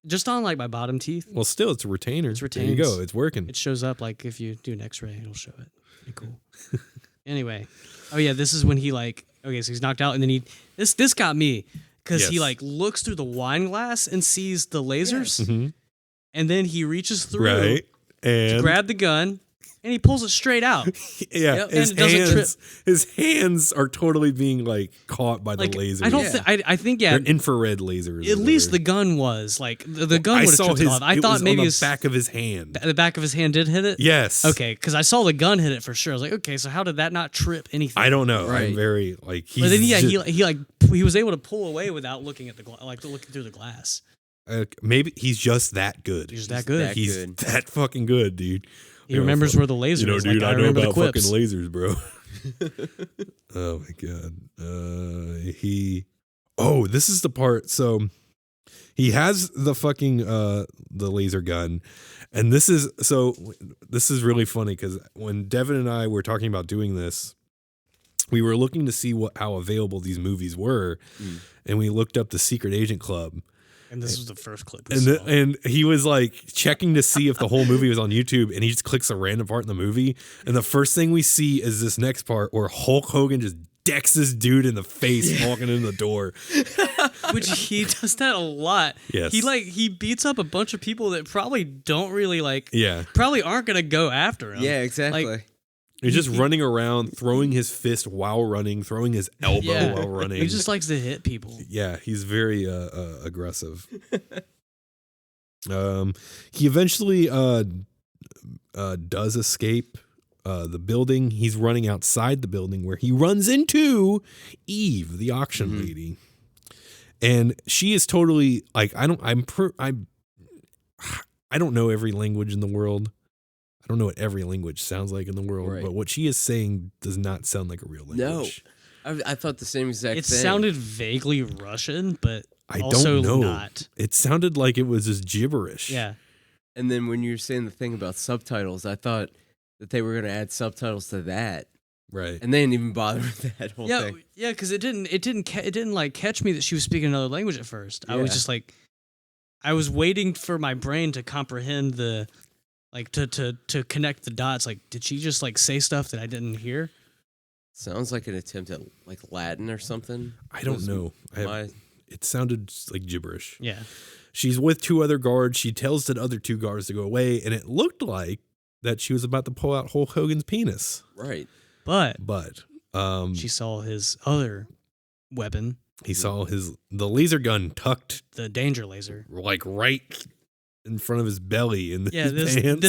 just on like my bottom teeth, Well, still, it's a retainer. It's There you go. retains. It's working. it shows up. Like if you do an X-ray, it'll show it. Pretty cool. Anyway, oh yeah, this is when he like so he's knocked out, and then this got me because he Yes. like looks through the wine glass and sees the lasers, Mhm. and then he reaches through Right. to And grab the gun, and he pulls it straight out. yeah, Yep. his And it doesn't his hands are totally being like caught by Like the lasers. I don't. Yeah. I think They're infrared lasers. At or least the whatever. gun was like the gun I would have saw tripped his. it off. I it thought was maybe on his the back of his hand. the back of his hand did hit it. Yes. Okay, because I saw the gun hit it for sure. I was like, okay, so how did that not trip anything? I don't know. Right. I'm very like. He's But then yeah, just- he was able to pull away without looking at the looking through the glass. maybe he's just that good. He's that good. that He's good. that fucking good, dude. He remembers where the laser You know, is. dude, like, I know remember about the quips. fucking lasers, bro. Oh my god. Oh, this is the part. So he has the fucking the laser gun, and this is really funny because when Devin and I were talking about doing this, we were looking to see how available these movies were, and we looked up the Secret Agent Club. And this was the first clip. We And saw. and he was like checking to see if the whole movie was on YouTube, and he just clicks a random part in the movie, and the first thing we see is this next part where Hulk Hogan just decks this dude in the face walking in the door. Which he does that a lot. Yes. He beats up a bunch of people that probably don't really Yeah, probably aren't gonna go after him. Yeah, exactly. Like, he's just running around, throwing his fist while running, throwing his elbow Yeah. while running. he just likes to hit people. Yeah, he's very aggressive. He eventually does escape the building. He's running outside the building where he runs into Eve, the auction lady. And she is totally like, I don't know every language in the world. I don't know what every language sounds like in the world, Right. but what she is saying does not sound like a real language. No, I thought the same exact It thing. sounded vaguely Russian, but I also don't know. not. It sounded like it was just gibberish. Yeah. And then when you were saying the thing about subtitles, I thought that they were going to add subtitles to that, Right. and they didn't even bother with that whole Yeah, thing. yeah, because it didn't like catch me that she was speaking another language at first. I was Yeah. just like, I was waiting for my brain to comprehend to connect the dots. Like, did she just like say stuff that I didn't hear? Sounds like an attempt at like Latin or something. I don't know. My, It sounded like gibberish. Yeah, She's with two other guards. She tells the other two guards to go away, and it looked like that she was about to pull out Hulk Hogan's penis. right. but But she saw his other weapon, he saw the laser gun tucked the danger laser. like right in front of his belly in Yeah, his pants.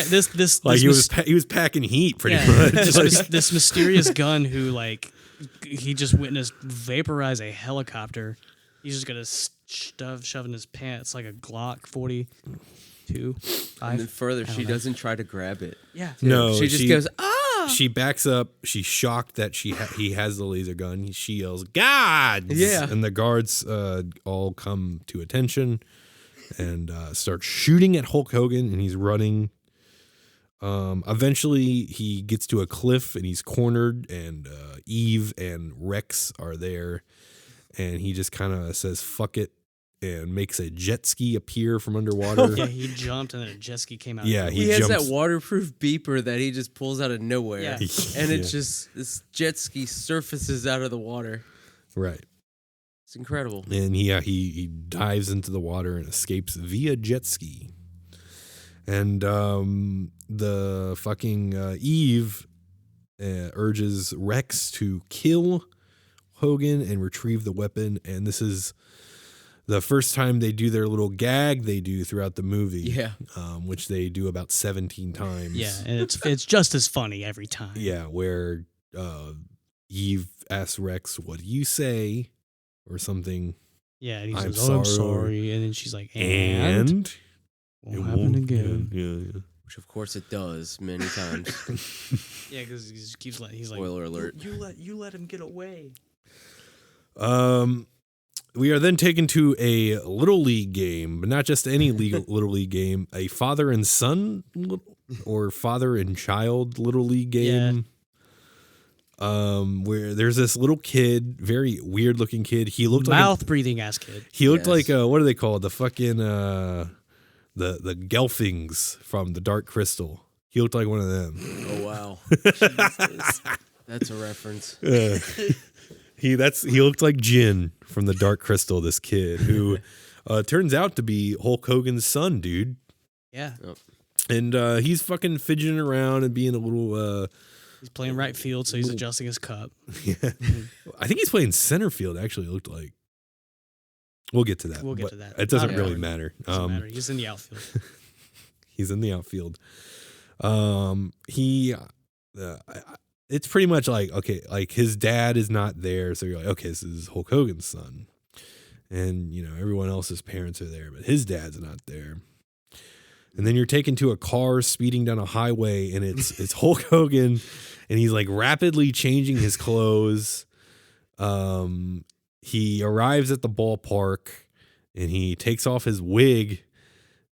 this Like he was packing heat pretty yeah, much. this mysterious gun who like he just witnessed vaporize a helicopter. He's just gonna shove in his pants like a Glock 42. And then further, don't she know. doesn't try to grab it. Yeah, No, she just goes, ah! She backs up. She's shocked that he has the laser gun. She yells, "Gods!" Yeah. And the guards all come to attention and start shooting at Hulk Hogan, and he's running. Eventually, he gets to a cliff, and he's cornered, and Eve and Rex are there, and he just kind of says, "Fuck it," and makes a jet ski appear from underwater. yeah. He jumped and then a jet ski came out. Yeah, He he has jumps- that waterproof beeper that he just pulls out of nowhere. Yeah. And it's Yeah. just, this jet ski surfaces out of the water. Right. It's incredible. And he dives into the water and escapes via jet ski. And the fucking Eve urges Rex to kill Hogan and retrieve the weapon. And this is the first time they do their little gag they do throughout the movie. Yeah. Which they do about 17 times. Yeah, and it's just as funny every time. Yeah, where Eve asks Rex, "What do you say?" or something. Yeah, and he I'm says, "Oh, I'm sorry." sorry," and then she's like, "And it won't happen again." Yeah. Which, of course, it does many times. Yeah, because he just keeps letting. He's like, Spoiler alert. You let him get away." We are then taken to a little league game, but not just any little league game, a father and son or father and child little league game. Where there's this little kid, very weird looking kid. He looked Mouth breathing ass kid. he looked Yes. like what are they called? The fucking the Gelfings from the Dark Crystal. He looked like one of them. Oh, wow. Jesus. That's a reference. He looked like Jin from the Dark Crystal, this kid who turns out to be Hulk Hogan's son, dude. Yeah, And he's fucking fidgeting around and being a little he's playing right field, so he's adjusting his cup. yeah. I think he's playing center field, actually, it looked like. We'll get to that. We'll get but to that. It doesn't Not really important. matter. Doesn't matter. He's in the outfield. He's in the outfield. It's pretty much like, okay, like his dad is not there. So you're like, okay, this is Hulk Hogan's son. And, you know, everyone else's parents are there, but his dad's not there. And then you're taken to a car speeding down a highway, and it's Hulk Hogan, and he's like rapidly changing his clothes. He arrives at the ballpark, and he takes off his wig,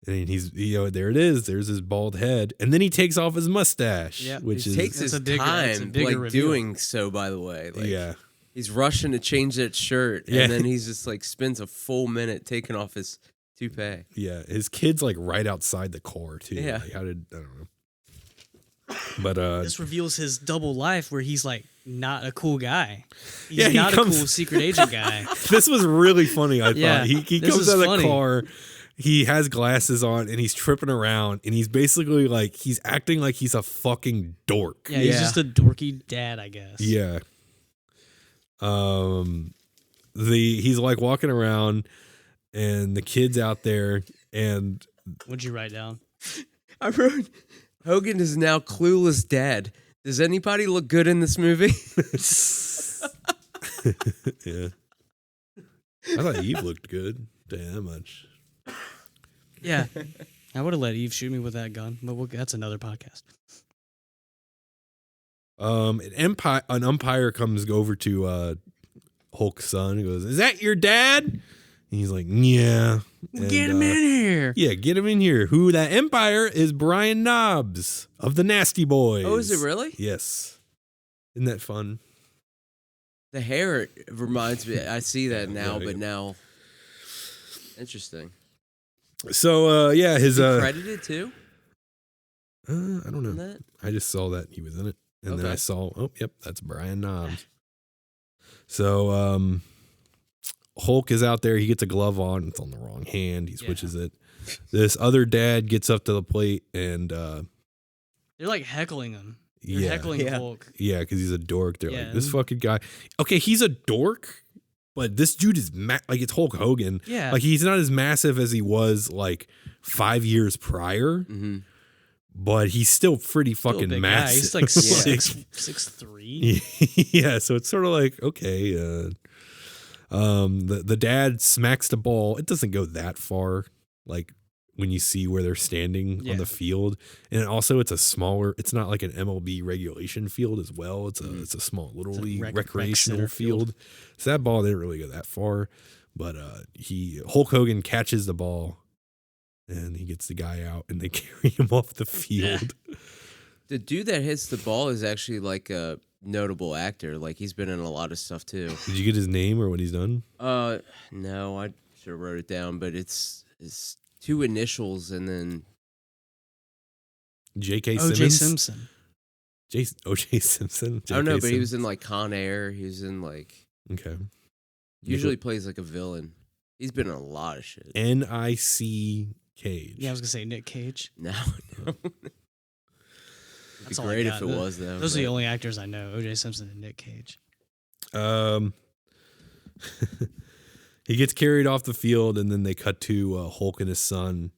and he's, you know, there it is. There's his bald head, and then he takes off his mustache, Yeah. which He is takes his That's a time, bigger like, reveal. doing so, by the way. Like, yeah. He's rushing to change that shirt, Yeah. and then he's just, like, spends a full minute taking off his toupee. Yeah, his kid's like right outside the car too. Yeah. Like, I don't know. But This reveals his double life where he's like not a cool guy. He's Yeah, he not comes- a cool secret agent guy. this was really funny. I Yeah, thought he this comes is out of the funny. car. He has glasses on and he's tripping around and he's basically like he's acting like he's a fucking dork. Yeah, he's Yeah. just a dorky dad, I guess. Yeah. He's like walking around and the kid's out there and What'd you write down? I wrote, Hogan is now clueless dad. Does anybody look good in this movie? yeah. I thought Eve looked good. Damn that much. Yeah. I would have let Eve shoot me with that gun, but that's another podcast. An umpire comes over to Hulk's son and goes, "Is that your dad?" And he's like, "Yeah." Get him in here. Yeah, get him in here. Who that umpire is Brian Knobs of the Nasty Boys. Oh, is it really? Yes. Isn't that fun? The hair reminds me. I see that now, yeah. but now, interesting. So his Is he credited too? I don't know. In that? I just saw that he was in it, and then I Okay. saw, oh, yep, that's Brian Knobs. So Hulk is out there. He gets a glove on. It's on the wrong hand. He switches it. This other dad gets up to the plate, and They're like heckling him. They're yeah, heckling Hulk. yeah, because he's a dork. They're Yeah. like, this fucking guy. Okay, he's a dork, but this dude is like, it's Hulk Hogan. Yeah. Like, he's not as massive as he was like 5 years prior. Mm-hmm. But he's still pretty Still a fucking big massive. guy. He's like 6'3". Yeah, so it's sort of like, okay. The dad smacks the ball. It doesn't go that far, like when you see where they're standing on the field. And also it's it's not like an MLB regulation field as well. It's a small little league recreational field. So that ball didn't really go that far. But Hulk Hogan catches the ball. And he gets the guy out, and they carry him off the field. The dude that hits the ball is actually like a notable actor. Like he's been in a lot of stuff too. Did you get his name or what he's done? No, I should have wrote it down, but it's 2 initials and then J.K. Simmons? O.J. Simpson. O.J. Simpson? I don't know, J.K. but he was Simmons. in like Con Air. He was in like Okay. usually plays like a villain. He's been in a lot of shit. N.I.C. Cage. Yeah, I was gonna say Nick Cage. No. It'd That's be all I great got. if it was though. Those are the only actors I know: O.J. Simpson and Nick Cage. He gets carried off the field, and then they cut to Hulk and his son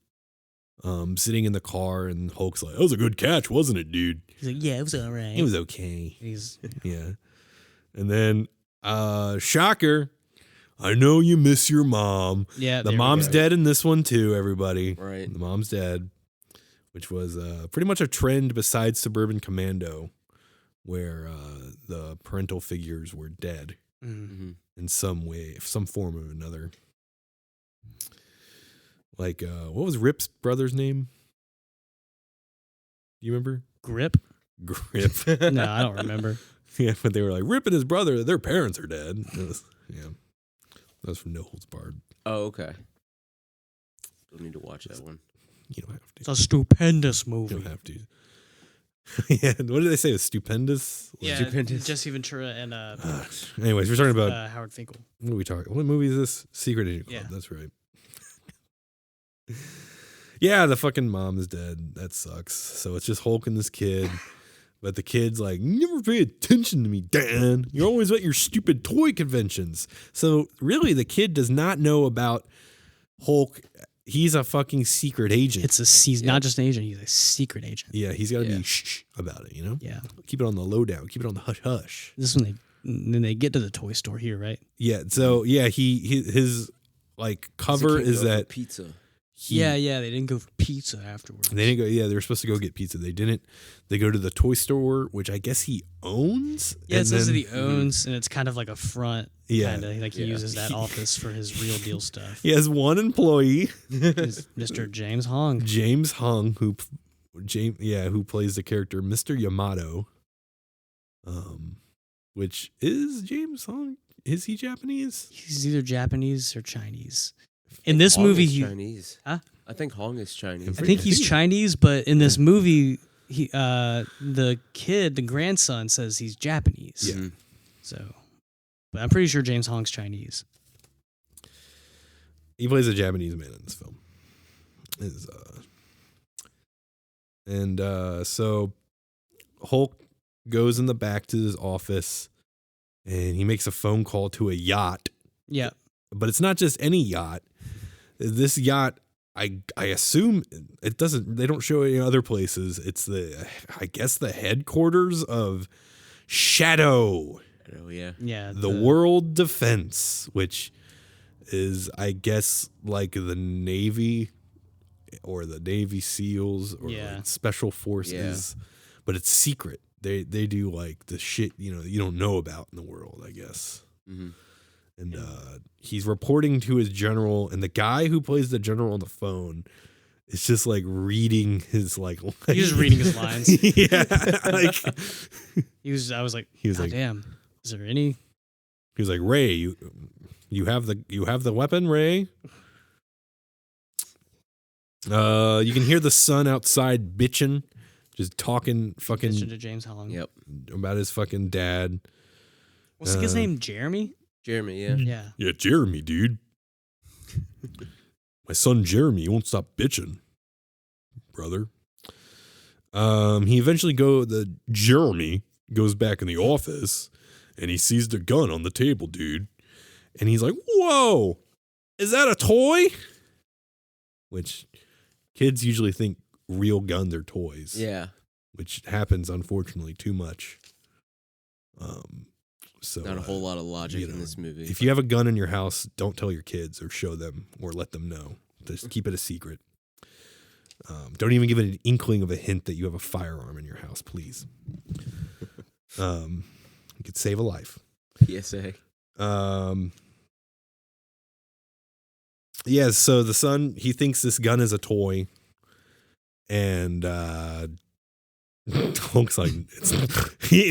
sitting in the car, and Hulk's like, "That was a good catch, wasn't it, dude?" He's like, "Yeah, it was all right. It was okay. He's Yeah. And then, shocker, I know you miss your mom. yeah. The mom's dead in this one too, everybody. Right. The mom's dead, which was pretty much a trend besides Suburban Commando, where the parental figures were dead Mm-hmm. in some way, some form or another. Like, what was Rip's brother's name? Do you remember? Grip. Grip. No, I don't remember. Yeah, but they were like, Rip and his brother, their parents are dead. Yeah. That was from No Holds Barred. Oh, okay. Still need to watch that one. You don't have to. It's a stupendous You movie. don't have to. Yeah, what did they say? It was stupendous? Yeah, Stupendous. Jesse Ventura and Anyways, we're talking about, Howard Finkel. what are we talking? What movie is this? Secret Agent Club. Yeah. That's right. Yeah, the fucking mom is dead. That sucks. So it's just Hulk and this kid. But the kid's like, never pay attention to me, Dan. You're always at your stupid toy conventions. So really, the kid does not know about Hulk. He's a fucking secret agent. He's not just an agent; he's a secret agent. Yeah, he's got to Yeah. be shh about it, you know? Yeah. Keep it on the lowdown. Keep it on the hush hush. This is when they get to the toy store here, right? Yeah, so yeah, his like cover It's a is King of that pizza. Yeah. They didn't go for pizza afterwards. They didn't go. Yeah, they were supposed to go get pizza. They didn't. They go to the toy store, which I guess he owns. Yeah, it and says that then he owns, and it's kind of like a front. Yeah. Kinda, like he Yeah. uses that office for his real deal stuff. He has one employee, It's Mr. James Hong. James Hung, who plays the character Mr. Yamato. Which is James Hung? Is he Japanese? He's either Japanese or Chinese. In this Hong movie, is he, Chinese. Huh? I think Hong is Chinese. I think he's Chinese, but in this movie, the kid, the grandson, says he's Japanese. Yeah. So, but I'm pretty sure James Hong's Chinese. He plays a Japanese man in this film. So Hulk goes in the back to his office and he makes a phone call to a yacht. Yeah. But it's not just any yacht. This yacht, I assume it doesn't. They don't show it in other places. It's I guess the headquarters of Shadow, Oh yeah. Yeah. the World Defense, which is, I guess, like the Navy or the Navy SEALs or like special forces, but it's secret. They do like the shit, you don't know about in the world, I guess. Mm-hmm. And he's reporting to his general, and the guy who plays the general on the phone is just like reading his he's just reading his lines. Yeah, like I was like, damn, is there any? He was like, Ray, you have the weapon, Ray. You can hear the son outside bitching, just talking fucking Bitching to James Holland. Yep. about his fucking dad. What's his name? Jeremy? Jeremy, yeah. Yeah. Yeah, Jeremy, dude. My son Jeremy, he won't stop bitching, brother. Jeremy goes back in the office and he sees the gun on the table, dude. And he's like, whoa, is that a toy? Which kids usually think real guns are toys. Yeah. Which happens, unfortunately, too much. So Not a whole lot of logic in this movie. If you have a gun in your house, don't tell your kids or show them or let them know. Just keep it a secret. Don't even give it an inkling of a hint that you have a firearm in your house, please. You could save a life. PSA. Yeah, so the son, he thinks this gun is a toy. And Hulk's like,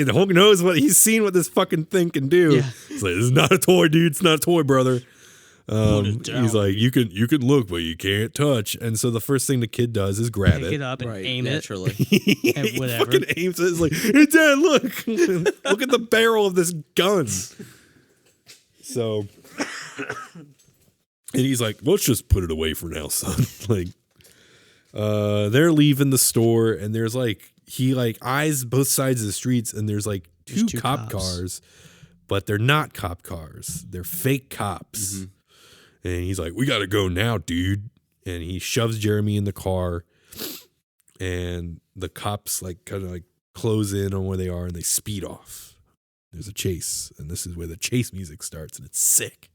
Hulk knows he's seen what this fucking thing can do. Yeah. He's like, it's not a toy, dude. It's not a toy, brother. Put it down. He's like, you can look, but you can't touch. And so the first thing the kid does is grab Pick it up and aim naturally. it. And He whatever. fucking aims it. It's like, hey, Dad, look. Look at the barrel of this gun. So, and he's like, let's just put it away for now, son. Like, they're leaving the store, and there's he eyes both sides of the streets, and there's two cop cops. cars, but they're not cop cars. They're fake cops. Mm-hmm. And he's like, we got to go now, dude. And he shoves Jeremy in the car, and the cops kind of close in on where they are, and they speed off. There's a chase, and this is where the chase music starts, and it's sick.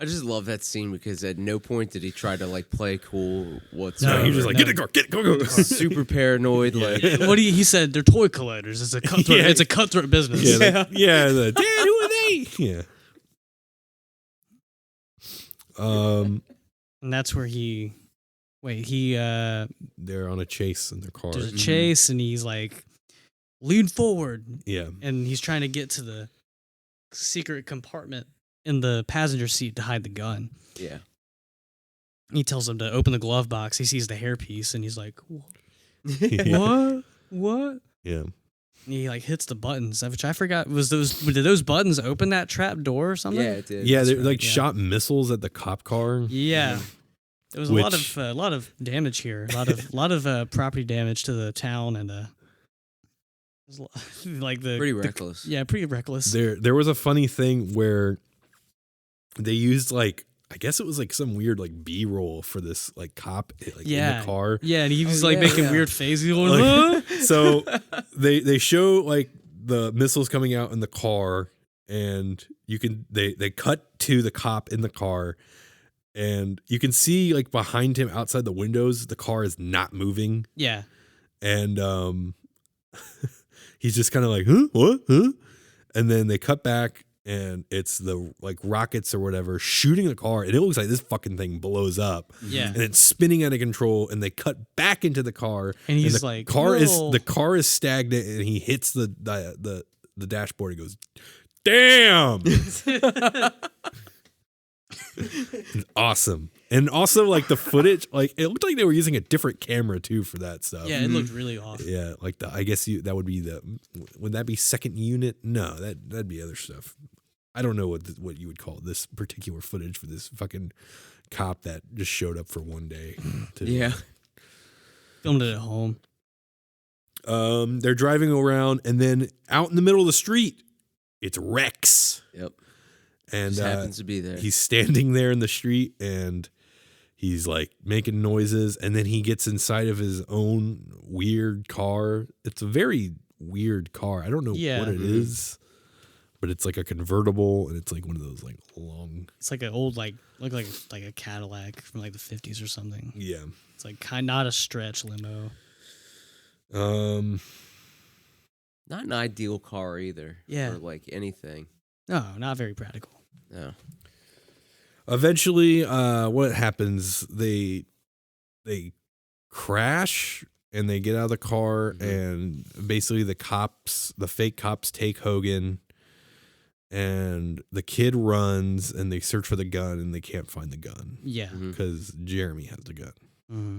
I just love that scene because at no point did he try to play cool No, whatsoever. he was just like, get in the car, go. Super paranoid. He said they're toy collectors. It's a cutthroat. Yeah. It's a cutthroat business. Yeah, Dad, who are they? Yeah. And that's where they're on a chase in their car. there's a chase, and he's like, lean forward, Yeah. and he's trying to get to the secret compartment in the passenger seat to hide the gun. Yeah. He tells him to open the glove box. He sees the hairpiece, and he's like, Yeah. what? Yeah. And he hits the buttons, which I forgot. Did those buttons open that trap door or something? Yeah, it did. Yeah, they right, yeah. shot missiles at the cop car. Yeah. There was Which- a lot of damage here. A lot of property damage to the town, and Pretty reckless. pretty reckless. There was a funny thing where they used I guess it was some weird B-roll for this cop in the car. Yeah, and he was Oh, yeah, making yeah. weird faces. Going, "Huh?" So they show the missiles coming out in the car, and they cut to the cop in the car, and you can see behind him outside the windows, the car is not moving. Yeah. And he's just kind of huh? What? Huh? And then they cut back, and it's the rockets or whatever shooting the car, and it looks like this fucking thing blows up. Yeah. And it's spinning out of control, and they cut back into the car, And he's the like, car "No." the car is stagnant, and he hits the dashboard. He goes, "Damn!" Awesome. And also the footage, it looked like they were using a different camera too for that stuff. Yeah, it looked really off. Yeah, I guess that would be would that be second unit? No, that'd be other stuff. I don't know what you would call this particular footage for this fucking cop that just showed up for one day. Yeah. Filmed it at home. They're driving around, and then out in the middle of the street, it's Rex. Yep. And Just happens to be there. he's standing there in the street, and he's making noises, and then he gets inside of his own weird car. It's a very weird car. I don't know Yeah. what it is, but it's like a convertible, and it's like one of those like long. It's like an old look like a Cadillac from like the 50s or something. Yeah. It's like not a stretch limo. Not an ideal car either. Yeah. For like anything. No, not very practical. No. Eventually, what happens? They crash and they get out of the car, and basically the fake cops take Hogan, and the kid runs and they search for the gun and they can't find the gun. Yeah. Because Jeremy has the gun. Mm-hmm.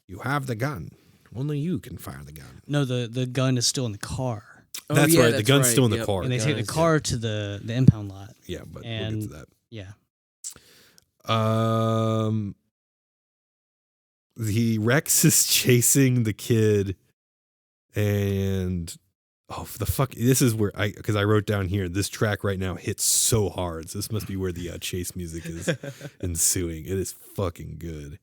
You have the gun. Only you can fire the gun. No, the gun is still in the car. That's right. The gun's still in the car. And they take the car to the impound lot. Yeah, but and, we'll get to that. Yeah. The Rex is chasing the kid, and the fuck, this is where because I wrote down here, this track right now hits so hard. So this must be where the chase music is ensuing. It is fucking good.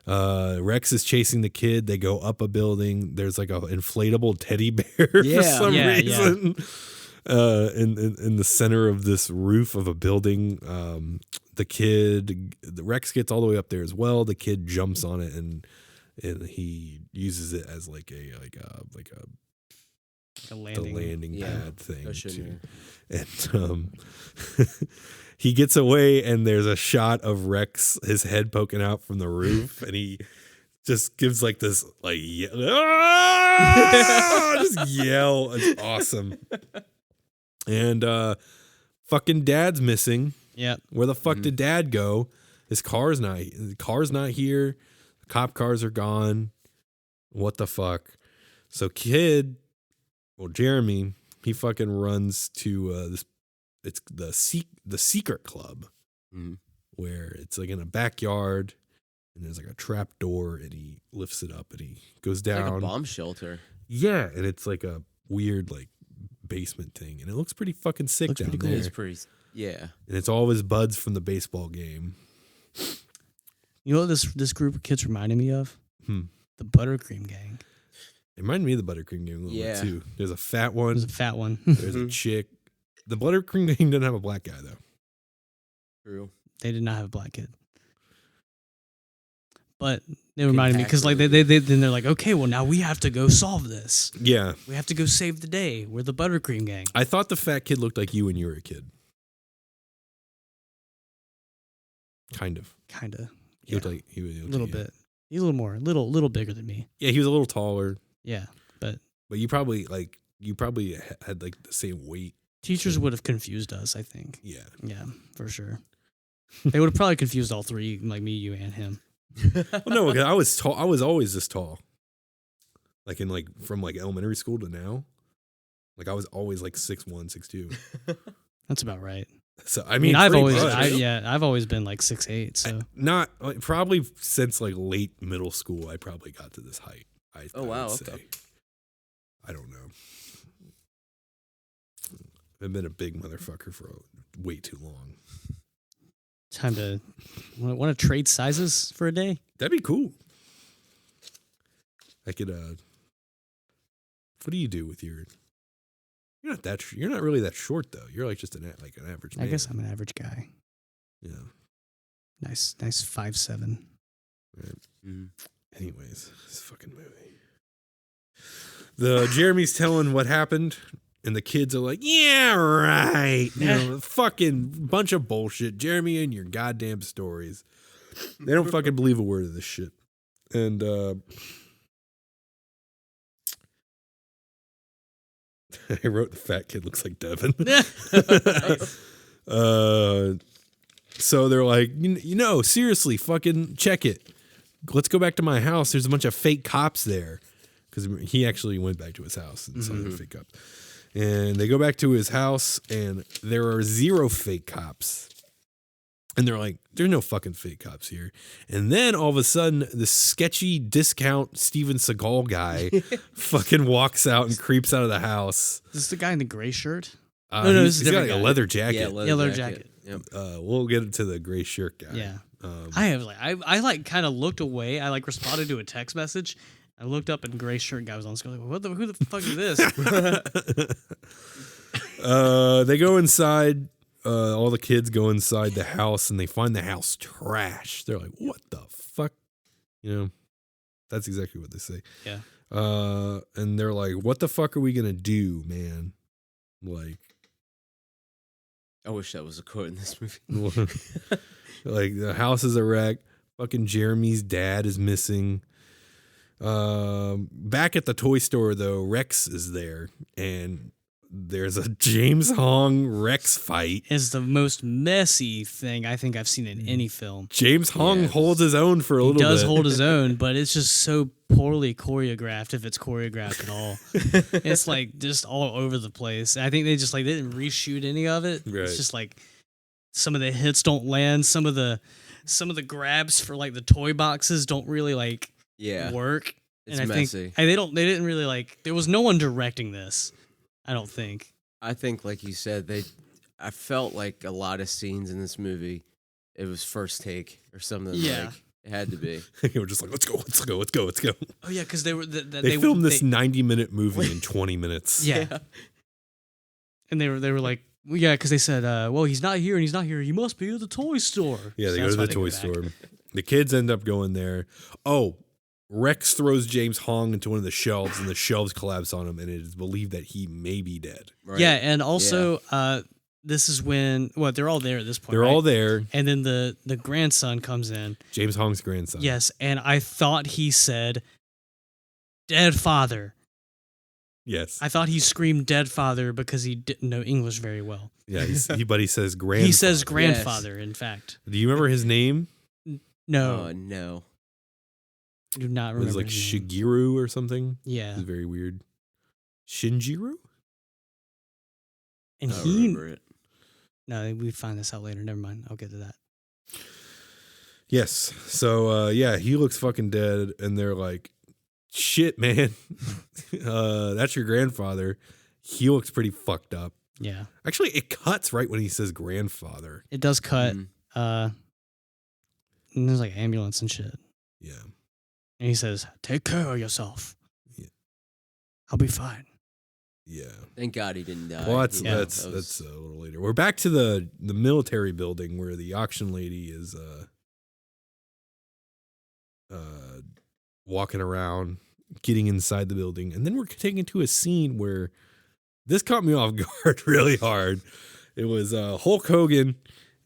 Rex is chasing the kid. They go up a building. There's like a inflatable teddy bear for some reason. In the center of this roof of a building. The Rex gets all the way up there as well. The kid jumps on it and he uses it as like a landing pad thing too. And he gets away and there's a shot of Rex, his head poking out from the roof, and he just gives like this like just yell. It's awesome. And fucking dad's missing. Yeah. Where the fuck did dad go? The car's not here. The cop cars are gone. What the fuck? So Jeremy, he fucking runs to this. It's the secret club, where it's like in a backyard, and there's like a trap door, and he lifts it up, and he goes down. Like a bomb shelter. Yeah, and it's like a weird like basement thing, and it looks pretty fucking sick down there. It's pretty, yeah. And it's all of his buds from the baseball game. You know what this group of kids reminded me of? The Buttercream Gang. It reminded me of the Buttercream Gang a little bit too. There's a fat one. There's a fat one. There's a chick. The Buttercream Gang didn't have a black guy though. True. They did not have a black kid. But they reminded me because like they're like, okay, well now we have to go solve this. Yeah. We have to go save the day. We're the Buttercream Gang. I thought the fat kid looked like you when you were a kid. Kind of. He looked like he was a little bit. He's a little bigger than me. Yeah, he was a little taller. Yeah, but you probably had like the same weight. Teachers would have confused us, I think. Yeah. Yeah, for sure. They would have probably confused all three, like me, you, and him. Well, no, because I was tall. I was always this tall. Like from elementary school to now. Like I was always like 6'1", 6'2". That's about right. So I mean I've always been like 6'8". So probably since like late middle school, I probably got to this height. I would say. I don't know. I've been a big motherfucker for way too long. Time to want to trade sizes for a day? That'd be cool. I could. What do you do with your? You're not really that short though. You're like just an average man. I guess I'm an average guy. Yeah. Nice 5'7". Right. Anyways, this fucking movie. The Jeremy's telling what happened, and the kids are like, "Yeah, right." Fucking bunch of bullshit. Jeremy and your goddamn stories. They don't fucking believe a word of this shit. And I wrote the fat kid looks like Devin. So they're like, seriously, fucking check it. Let's go back to my house. There's a bunch of fake cops there. Because he actually went back to his house and saw the fake cops. And they go back to his house and there are 0 fake cops. And they're like, there's no fucking fake cops here. And then all of a sudden, this sketchy discount Steven Seagal guy fucking walks out and creeps out of the house. Is this the guy in the gray shirt? No, this is got like a leather jacket. Yeah, leather jacket. Yep. We'll get into the gray shirt guy. Yeah. I kind of looked away. I responded to a text message. I looked up and gray shirt guy was on the screen. Like, who the fuck is this? They go inside. All the kids go inside the house and they find the house trash. They're like, "What the fuck?" You know, that's exactly what they say. Yeah. And they're like, "What the fuck are we gonna do, man?" Like, I wish that was a quote in this movie. like the house is a wreck. Fucking Jeremy's dad is missing. Back at the toy store though, Rex is there, and there's a James Hong Rex fight. It's the most messy thing I think I've seen in any film. James Hong Yeah, holds his own for a He little bit. does hold his own, but it's just so poorly choreographed, if it's choreographed at all. It's like just all over the place. I think they just like they didn't reshoot any of it. Right. It's just like some of the hits don't land. Some of the grabs for like the toy boxes don't really like work. It's and I messy. think they didn't really like. There was no one directing this. I don't think. I think, like you said, I felt like a lot of scenes in this movie, it was first take or something. Yeah. Like, it had to be. They were just like, let's go. Oh yeah, because they were They filmed this 90-minute movie in 20 minutes. Yeah. And they were like, well, yeah, because they said, well, he's not here and he's not here. He must be at the toy store. Yeah, they So go to that's why the toy back. store. The kids end up going there. Oh, Rex throws James Hong into one of the shelves, and the shelves collapse on him, and it is believed that he may be dead. Right? Yeah, and also this is when they're all there at this point. They're right? all there. And then the grandson comes in. James Hong's grandson. Yes, and I thought he said, "Dead father." Yes. I thought he screamed "dead father" because he didn't know English very well. Yeah, but he says grandfather. He says grandfather, in fact. Do you remember his name? No, Oh, no. I do not It remember. was like his name. Shigeru or something. Yeah, It was very weird. Shinjiru? and I don't he. remember it. No, we find this out later. Never mind. I'll get to that. Yes. So, yeah, he looks fucking dead, and they're like, shit, man. That's your grandfather. He looks pretty fucked up. Yeah, Actually, it cuts right when he says grandfather. it does cut. Mm. And there's like ambulance and shit. Yeah. And he says, "Take care of yourself. Yeah. I'll be fine." Yeah. Thank God he didn't die. Well, that's You know, that's that was- a little later. We're back to the military building where the auction lady is walking around, getting inside the building, and then we're taken to a scene where this caught me off guard really hard. It was Hulk Hogan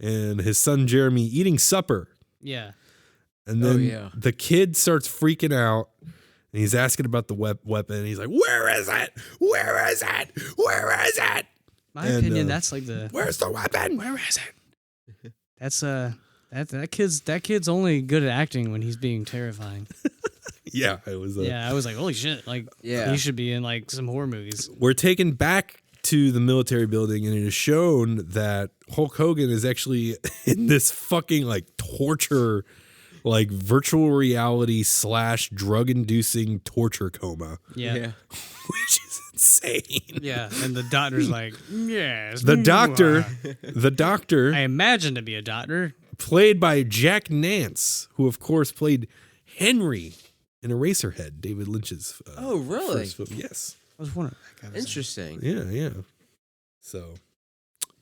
and his son Jeremy eating supper, Yeah. and Oh, then yeah. the kid starts freaking out. And he's asking about the weapon. And he's like, "Where is it? Where is it? Where is it? My And, opinion, that's like the Where's the weapon?" where is it? That's that kid's only good at acting when he's being terrifying. Yeah, it was. Yeah, I was like, holy shit! Like, Yeah. he should be in like some horror movies. We're taken back to the military building, and it is shown that Hulk Hogan is actually in this fucking like torture, like virtual reality / drug-inducing torture coma, Yeah, yeah. Yeah. which is insane. And the doctor's like, yes. The you doctor, are." the doctor, I imagine to be a doctor. played by Jack Nance, who of course played Henry in Eraserhead, David Lynch's. Oh, really? First film. Yes. I was wondering. That guy was in. Interesting. Yeah. So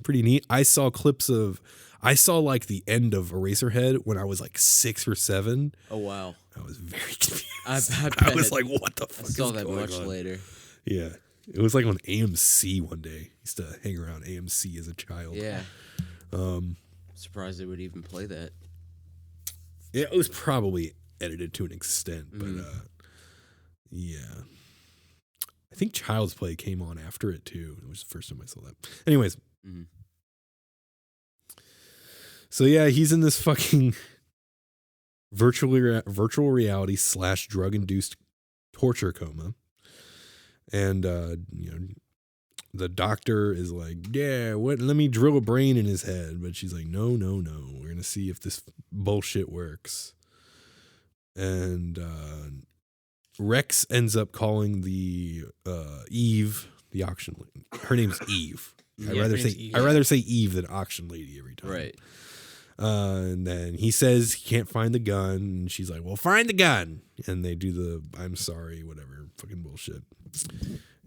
pretty neat. I saw like the end of Eraserhead when I was like 6 or 7. Oh, wow. I was very confused. I I was bet. like, what the I fuck saw is that going much on? later. Yeah. It was like on AMC one day. I used to hang around AMC as a child. Yeah. Surprised they would even play that. Yeah, it was probably edited to an extent, but yeah. I think Child's Play came on after it too. It was the first time I saw that. Anyways. Mhm. So yeah, he's in this fucking virtual reality / drug-induced torture coma. And the doctor is like, yeah, let me drill a brain in his head. But she's like, no. We're gonna see if this bullshit works. And Rex ends up calling the Eve, the auction lady. Her name's Eve. Yeah, her name's Eve. I'd rather say Eve than auction lady every time. Right. And then he says he can't find the gun. And she's like, well, find the gun. And they do the I'm sorry, whatever, fucking bullshit.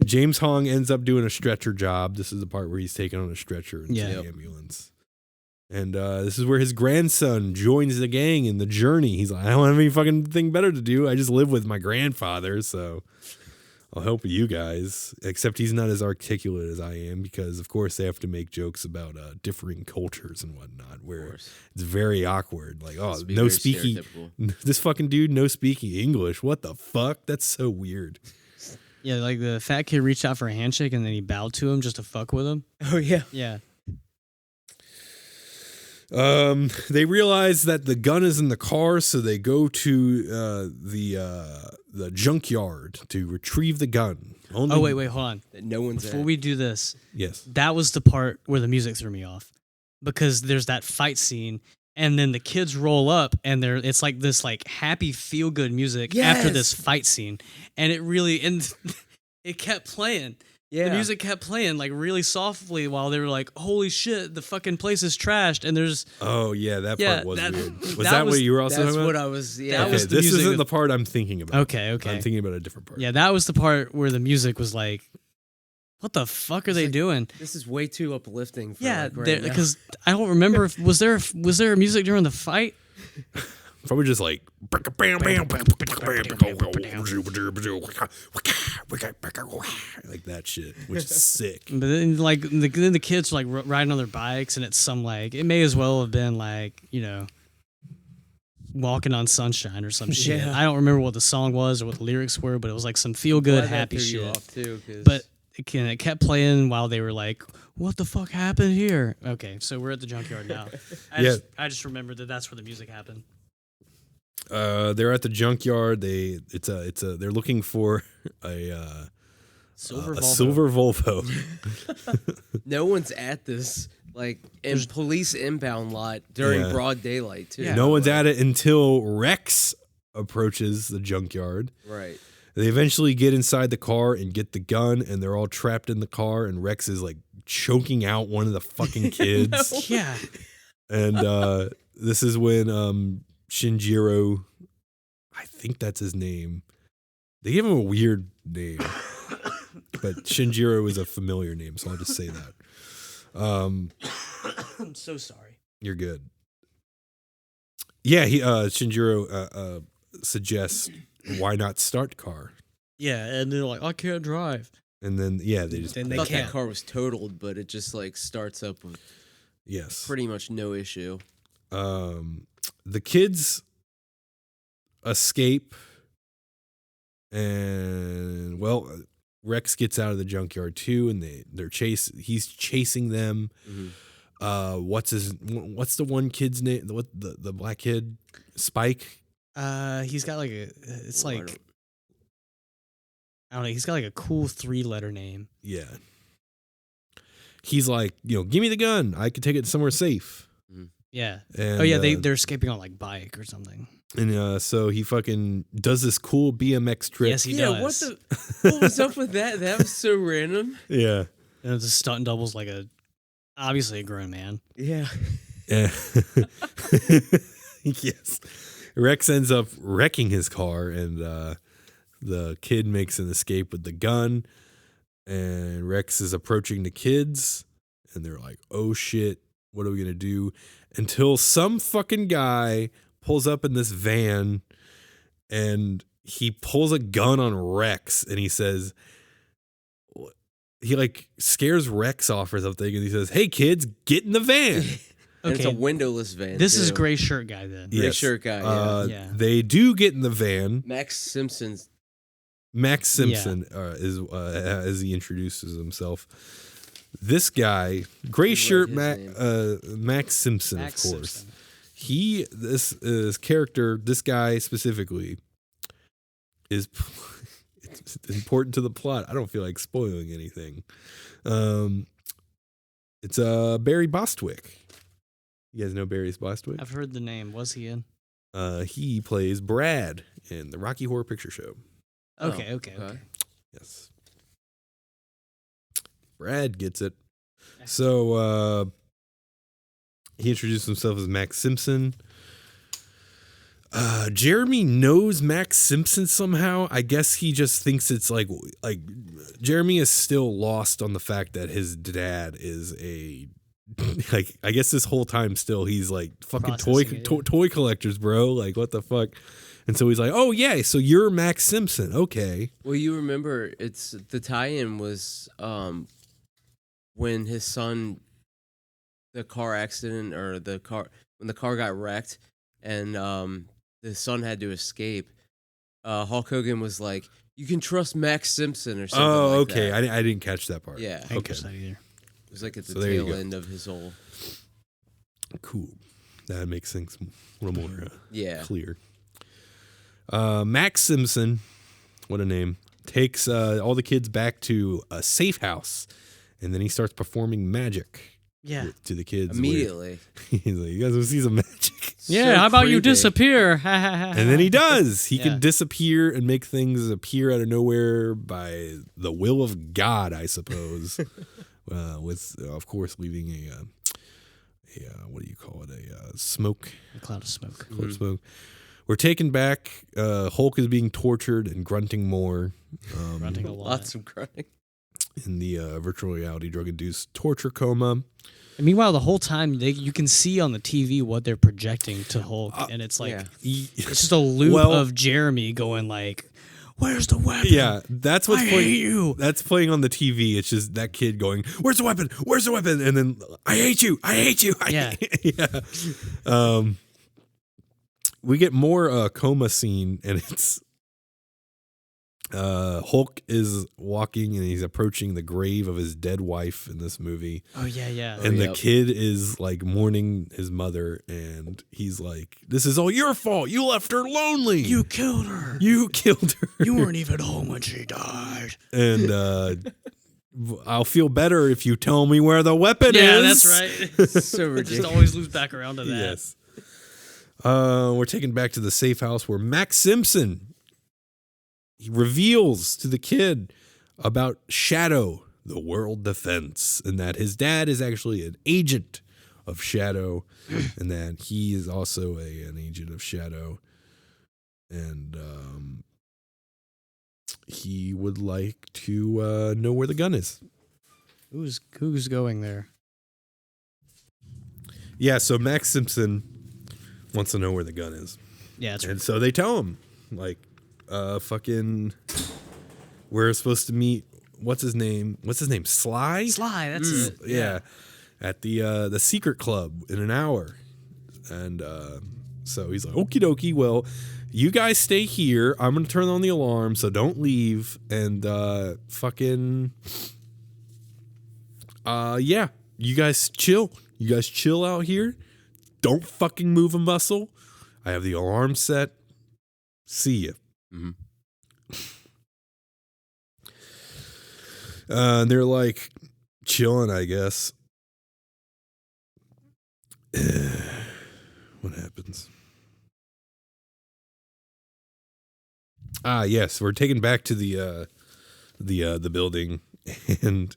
James Hong ends up doing a stretcher job. This is the part where he's taken on a stretcher into Yeah. the ambulance. And this is where his grandson joins the gang in the journey. He's like, I don't have any fucking thing better to do. I just live with my grandfather, so I'll help you guys. Except he's not as articulate as I am because, of course, they have to make jokes about differing cultures and whatnot, where it's very awkward. Like, oh, no speaking. This fucking dude, no speaking English. What the fuck? That's so weird. Yeah, like the fat kid reached out for a handshake and then he bowed to him just to fuck with him. Oh yeah. Yeah. They realize that the gun is in the car, so they go to the junkyard to retrieve the gun. Oh wait, hold on. That no one's Before we do this, Yes. that was the part where the music threw me off because there's that fight scene, and then the kids roll up, and it's like this like happy feel good music after this fight scene, and it kept playing. Yeah. The music kept playing like really softly while they were like, "Holy shit, the fucking place is trashed." And there's Oh yeah, that part was weird. Was that that what was- you were also That's talking what about? I was. Yeah. That Okay, was the this music isn't of- the part I'm thinking about. okay. I'm thinking about a different part. Yeah, that was the part where the music was like, "What the fuck are they doing?" This is way too uplifting. For Yeah, like right now. because I don't remember if was there music during the fight. Probably just like like that shit, which is sick. But then then the kids were like riding on their bikes, and it's some like it may as well have been like walking on sunshine or some shit. Yeah. I don't remember what the song was or what the lyrics were, but it was like some feel good Glad that happy threw you shit. off too, 'cause- But it kept playing while they were like, "What the fuck happened here?" Okay, so we're at the junkyard now. I just remembered that that's where the music happened. They're at the junkyard. They're looking for a Silver a Volvo. silver Volvo. no one's at this like police inbound lot during Yeah. broad daylight too. Yeah. No one's at it until Rex approaches the junkyard. Right. They eventually get inside the car and get the gun, and they're all trapped in the car. And Rex is like choking out one of the fucking kids. Yeah, And this is when Shinjiro, I think that's his name. They give him a weird name, but Shinjiro is a familiar name, so I'll just say that. I'm so sorry. You're good. Yeah, Shinjiro suggests why not start car, Yeah, and they're like, "I can't drive." and then they just Then I they thought can't. that car was totaled, but it just like starts up with yes. pretty much no issue. The kids escape, and Rex gets out of the junkyard too, and he's chasing them. Mhm. What's the one kid's name? What the black kid? Spike. He's got like it's Well, I like don't- I don't know. He's got like a cool 3-letter name. Yeah. He's like, give me the gun. I could take it somewhere safe. Yeah. And, Oh yeah, they're escaping on like bike or something. And so he fucking does this cool BMX trip. Yes, he Yeah, does. what was up with that? That was so random. Yeah. And it's a stunt double's like obviously a grown man. Yeah. Yeah. Yes. Rex ends up wrecking his car, and the kid makes an escape with the gun. And Rex is approaching the kids, and they're like, "Oh shit, what are we gonna do?" Until some fucking guy pulls up in this van, and he pulls a gun on Rex, and he says, he like scares Rex off or something, and he says, "Hey kids, get in the van." And it's a Okay. windowless van. This is too. gray shirt guy then. Gray Yes. shirt guy. Yeah. Yeah. They do get in the van. Max Simpson's. Max Simpson is as he introduces himself. This guy, gray shirt, his Max Simpson, Max of course. Simpson. This character, this guy specifically, is it's important to the plot. I don't feel like spoiling anything. It's Barry Bostwick. You guys know Barry Bostwick? I've heard the name. Was he in? He plays Brad in the Rocky Horror Picture Show. Okay. okay. Yes. Brad gets it. So he introduced himself as Max Simpson. Jeremy knows Max Simpson somehow. I guess he just thinks it's like Jeremy is still lost on the fact that his dad is a like. I guess this whole time still he's like fucking toy collectors, bro. Like what the fuck? And so he's like, oh yeah, so you're Max Simpson, okay? Well, you remember it's the tie-in was when his son, the car accident or when the car got wrecked and the son had to escape. Hulk Hogan was like, "You can trust Max Simpson" or something. Oh, like okay. That. I didn't catch that part. Yeah, I didn't catch that either. It was like at the tail end of his whole. Cool. That makes things a little more clear. Max Simpson, what a name, takes all the kids back to a safe house, and then he starts performing magic. Yeah, to the kids immediately. He's like, "You guys want to see some magic?" Yeah, So how about creepy. you disappear? And then he does. He can disappear and make things appear out of nowhere by the will of God, I suppose. With of course leaving a what do you call it? A smoke. A cloud of smoke. Cloud of smoke. We're taken back. Hulk is being tortured and grunting more. Grunting a lot. Lots of grunting. In the virtual reality drug-induced torture coma. And meanwhile, the whole time you can see on the TV what they're projecting to Hulk, and it's like it's just a loop of Jeremy going like, "Where's the weapon?" Yeah, that's what's playing. Hate you. That's playing on the TV. It's just that kid going, "Where's the weapon? Where's the weapon?" And then, "I hate you. I hate you." Yeah. We get more coma scene, and it's Hulk is walking and he's approaching the grave of his dead wife in this movie. Oh yeah. And the kid is like mourning his mother, and he's like, "This is all your fault. You left her lonely. You killed her. You killed her. You weren't even home when she died." And I'll feel better if you tell me where the weapon is. Yeah, that's right. So ridiculous. Just always loops back around to that. Yes. We're taken back to the safe house where Max Simpson, he reveals to the kid about Shadow, the World Defense, and that his dad is actually an agent of Shadow, and that he is also an agent of Shadow, and he would like to know where the gun is. Who's going there? Yeah, so Max Simpson wants to know where the gun is. Yeah, that's And right. so they tell him, like, fucking, we're supposed to meet, what's his name? Sly? Sly, that's it. Yeah. At the secret club in an hour. And so he's like, okie dokie, well, you guys stay here. I'm going to turn on the alarm, so don't leave. And yeah, you guys chill. You guys chill out here. Don't fucking move a muscle. I have the alarm set. See ya. Mm-hmm. They're like chilling, I guess. What happens? Yes, we're taken back to the building, and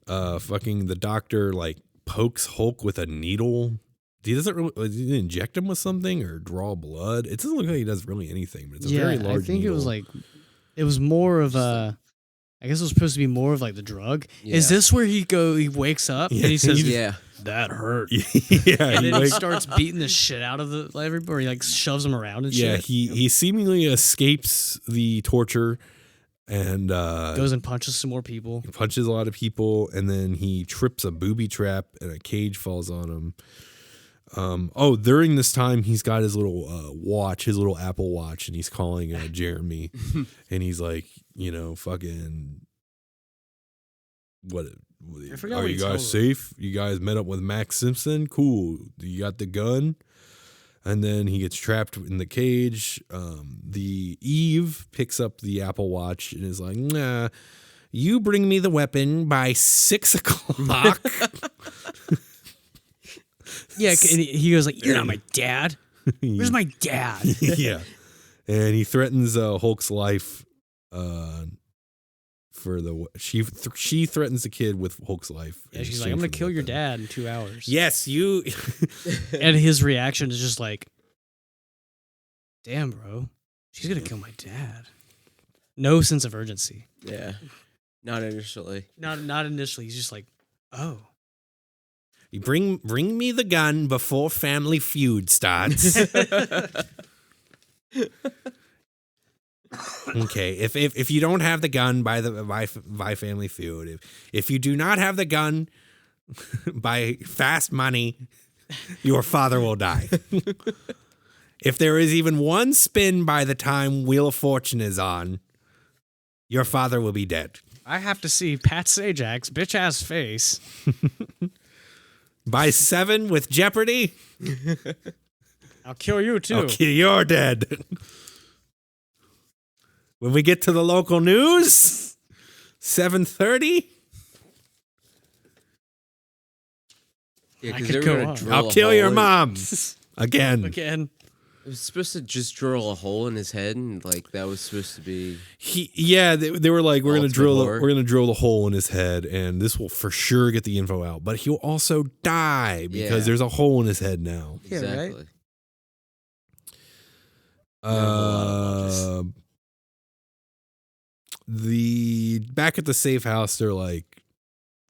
fucking the doctor like pokes Hulk with a needle. He doesn't really inject him with something or draw blood. It doesn't look like he does really anything, but it's a very large I think needle. it was more of a. I guess it was supposed to be more of like the drug. Yeah. Is this where he wakes up and he says, Yeah. "That hurt." Yeah, And then he starts beating the shit out of everybody. He like shoves him around and yeah. shit. He seemingly escapes the torture and Goes and punches some more people. punches a lot of people, and then he trips a booby trap and a cage falls on him. During this time, he's got his little watch, his little Apple Watch, and he's calling Jeremy, and he's like, fucking, what? I forgot Are what you he guys told safe? You guys met up with Max Simpson? Cool. You got the gun? And then he gets trapped in the cage. The Eve picks up the Apple Watch and is like, "Nah, you bring me the weapon by 6 o'clock." Yeah, and he goes like, "You're not my dad. Where's my dad?" Yeah. And he threatens Hulk's life she threatens the kid with Hulk's life. Yeah, she's like, "I'm gonna kill your dad in 2 hours." Yes, you. And his reaction is just like, damn, bro, she's gonna kill my dad. No sense of urgency. Yeah. Not initially. Not initially. He's just like, oh. You bring me the gun before Family Feud starts. Okay, if you don't have the gun by Family Feud, if you do not have the gun by Fast Money, your father will die. If there is even one spin by the time Wheel of Fortune is on, your father will be dead. I have to see Pat Sajak's bitch ass face. By 7 with Jeopardy, I'll kill you too. okay, you're dead. When we get to the local news, 7:30. Yeah, I because could they were go gonna on. drill I'll a kill hole your in- mom again. Again. It was supposed to just drill a hole in his head, and like that was supposed to be. They were like, we're gonna Ultimate drill the hole in his head, and this will for sure get the info out. But he'll also die because Yeah. there's a hole in his head now. Yeah, right? Exactly. Yeah, The back at the safe house, they're like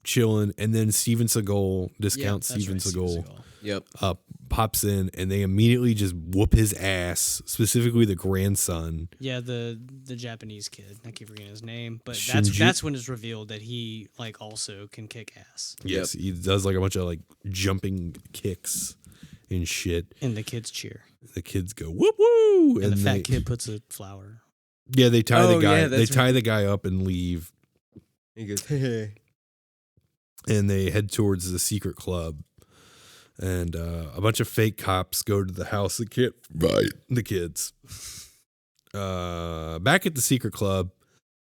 chilling, and then Steven Seagal, discount that's Steven right, Seagal, Yep. pops in, and they immediately just whoop his ass, specifically the grandson. Yeah, the Japanese kid. I keep forgetting his name, but Shinji? that's when it's revealed that he like also can kick ass. Yes, he does like a bunch of like jumping kicks and shit. And the kids cheer. The kids go whoop woo, And the fat they, kid puts a flower. Yeah, they tie the Oh, guy. yeah, They that's tie the guy up and leave, He goes, hey. and they head towards the secret club. And a bunch of fake cops go to the house that can't find the kids. Back at the secret club,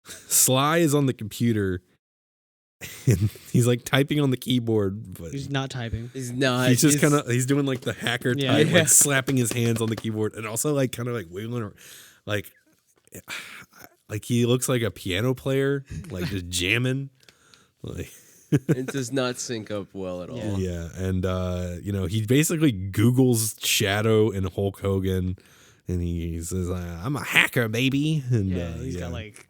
Sly is on the computer, and he's like typing on the keyboard, but He's not typing. He's not. he's just kind of he's doing like the hacker Yeah. type, Yeah. like slapping his hands on the keyboard, and also like kind of like wiggling, like he looks like a piano player, like just jamming, like. It does not sync up well at all. Yeah, and he basically Googles Shadow and Hulk Hogan, and he says, "I'm a hacker, baby." And Yeah, he's got like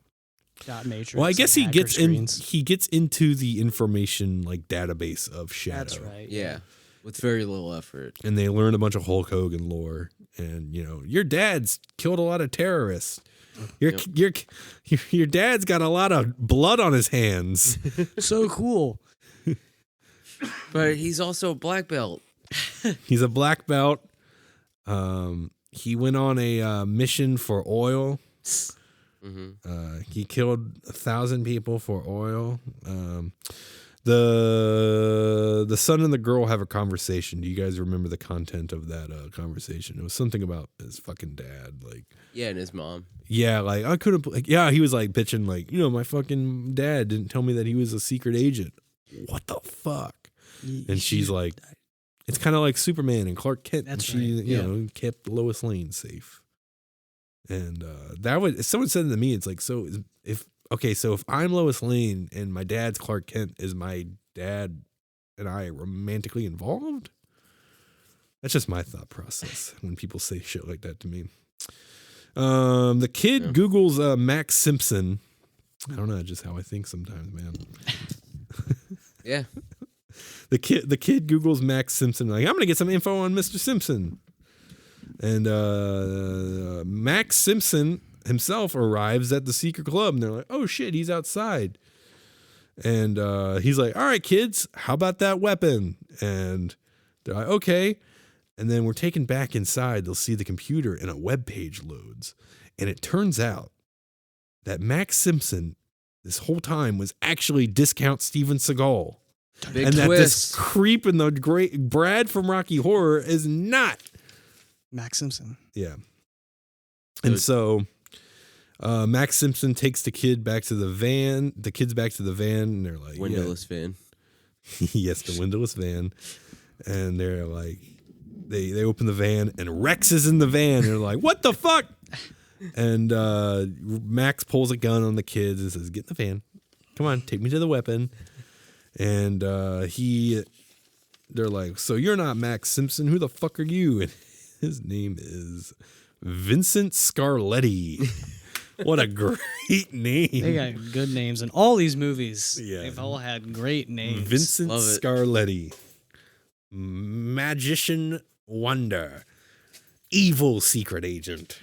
dot matrix. well, I guess like, he gets hacker in. screens. He gets into the information like database of Shadow. That's right. Yeah. With very little effort. And they learn a bunch of Hulk Hogan lore, and your dad's killed a lot of terrorists. Your dad's got a lot of blood on his hands. So cool. But he's also a black belt. He's a black belt. He went on a mission for oil. Mm-hmm. He killed 1,000 people for oil. The son and the girl have a conversation. Do you guys remember the content of that conversation? It was something about his fucking dad. Like, Yeah, and his mom. yeah, like I couldn't. Like, yeah, he was like bitching, like, my fucking dad didn't tell me that he was a secret agent. What the fuck? And she's like, it's kind of like Superman and Clark Kent. That's and she, right, you yeah. know, kept Lois Lane safe. And that would, someone said to me, it's like, so if I'm Lois Lane and my dad's Clark Kent, is my dad and I romantically involved? That's just my thought process when people say shit like that to me. The kid Googles Max Simpson. I don't know, just how I think sometimes, man. Yeah. The kid Googles Max Simpson, like, I'm gonna get some info on Mr. Simpson. And Max Simpson himself arrives at the secret club, and they're like, oh shit, he's outside. And he's like, all right, kids, how about that weapon? And they're like, okay. And then we're taken back inside. They'll see the computer, and a web page loads. And it turns out that Max Simpson this whole time was actually discount Steven Seagal. Big And that this twist. creep in the great Brad from Rocky Horror is not. Max Simpson. Yeah. And so Max Simpson takes the kids back to the van, and they're like, Windowless van. yes, the windowless van. And they're like, they open the van, and Rex is in the van. And they're like, what the fuck? And Max pulls a gun on the kids and says, get in the van. Come on, take me to the weapon. And they're like, so you're not Max Simpson. Who the fuck are you? And his name is Vincent Scarletti. What a great name. They got good names in all these movies. Yeah. They've all had great names. Vincent Love it. Scarletti. Magician Wonder. Evil secret agent.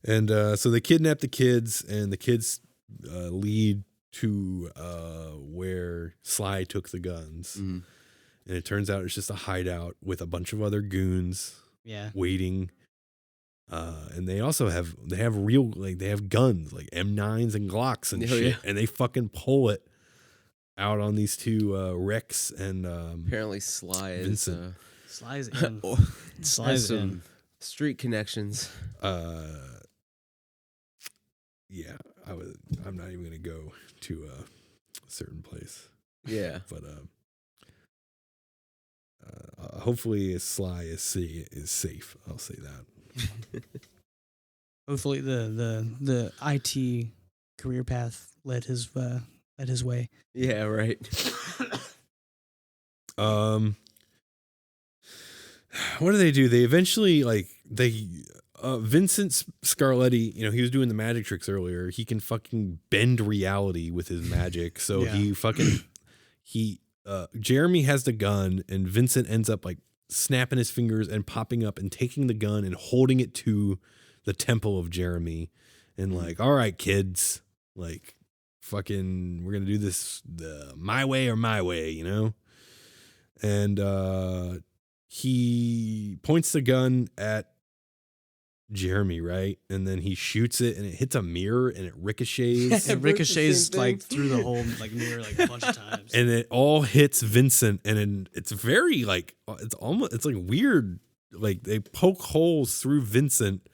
And so they kidnap the kids, and the kids lead to where Sly took the guns. Mhm. And it turns out it's just a hideout with a bunch of other goons Yeah. waiting. And they also have real, like, they have guns like M9s and Glocks and Oh, shit, yeah. and they fucking pull it out on these two Rex and Apparently, Sly is Vincent. Slides in. or has Slides some in. street connections. Yeah, I'm not even gonna go to a certain place, Yeah. but hopefully Sly is safe. I'll say that. Hopefully the IT career path led his way. Yeah. Right. What do? They eventually Vincent Scarletti, he was doing the magic tricks earlier. He can fucking bend reality with his magic. So Yeah. Jeremy has the gun, and Vincent ends up like snapping his fingers and popping up and taking the gun and holding it to the temple of Jeremy. And like, all right, kids, like fucking, we're going to do this my way or my way, And he points the gun at Jeremy, right? And then he shoots it, and it hits a mirror, and it ricochets. It ricochets Same like thing. through the whole like mirror like a bunch of times. And it all hits Vincent, and then it's very like, it's like weird. Like they poke holes through Vincent,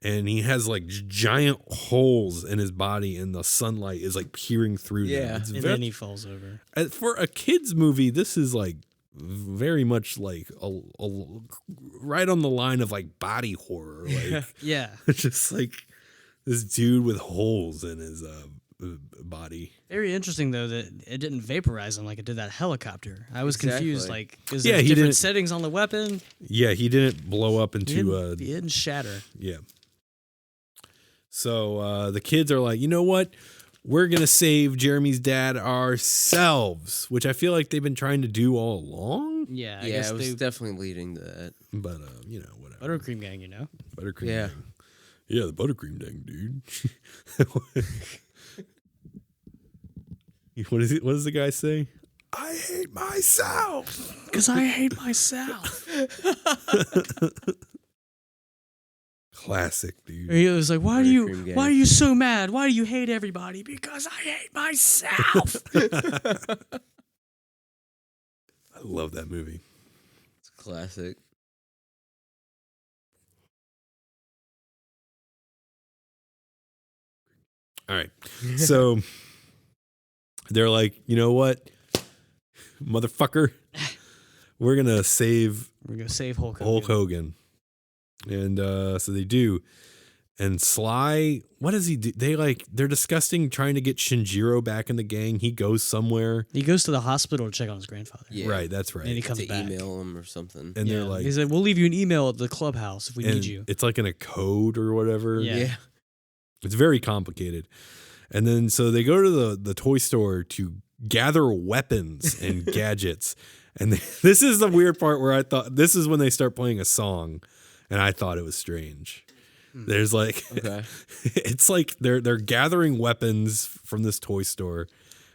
and he has like giant holes in his body, and the sunlight is like peering through them. Yeah. It's And then he falls over. for a kid's movie, this is like very much like a right on the line of like body horror. Like Yeah. it's just like this dude with holes in his body. Very interesting though that it didn't vaporize him like it did that helicopter. I was confused, Exactly. like because Yeah, there's he different didn't- settings on the weapon. Yeah, he didn't blow up He into didn't shatter. yeah. So the kids are like, you know what? We're going to save Jeremy's dad ourselves, which I feel like they've been trying to do all along. Yeah, I Yeah, guess it was they definitely leading to that. But, whatever. buttercream gang, Buttercream Yeah. gang. Yeah, the buttercream gang, dude. What does the guy say? I hate myself. Because I hate myself. Classic, dude. He was like, Buttercream gang. why are you so mad? Why do you hate everybody? Because I hate myself. I love that movie. It's classic. All right. So they're like, you know what? Motherfucker. We're going to save We're gonna save Hulk Hogan. Hulk Hogan. And so they do. And Sly, what does he do? They're discussing trying to get Shinjiro back in the gang. He goes somewhere. He goes to the hospital to check on his grandfather. Yeah. Right, that's right. And he comes To back. email him or something. And Yeah. they're like, he said, "We'll leave you an email at the clubhouse if we and need you." it's like in a code or whatever. Yeah. It's very complicated. And then so they go to the toy store to gather weapons and gadgets. And this is the weird part where I thought this is when they start playing a song, and I thought it was strange. There's like Okay. it's like they're gathering weapons from this toy store.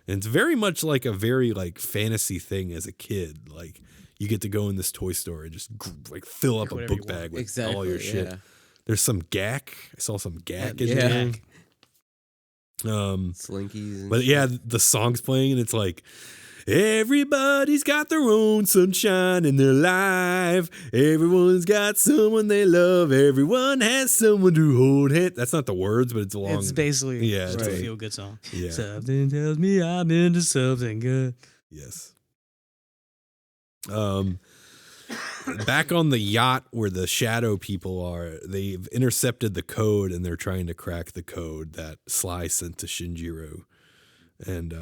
And it's very much like a very like fantasy thing as a kid. Like you get to go in this toy store and just like fill up a whatever you book want. bag with Exactly. all your shit. Yeah. There's some gack. I saw some gack in Yeah. there. Slinkies. And But yeah, the song's playing and it's like, everybody's got their own sunshine in their life. Everyone's got someone they love. Everyone has someone to hold hand. That's not the words, but it's a long. It's basically Yeah, just it's a like- feel good song. Yeah. Something tells me I'm into something good. Yes. Back on the yacht where the shadow people are, they've intercepted the code and they're trying to crack the code that Sly sent to Shinjiro. And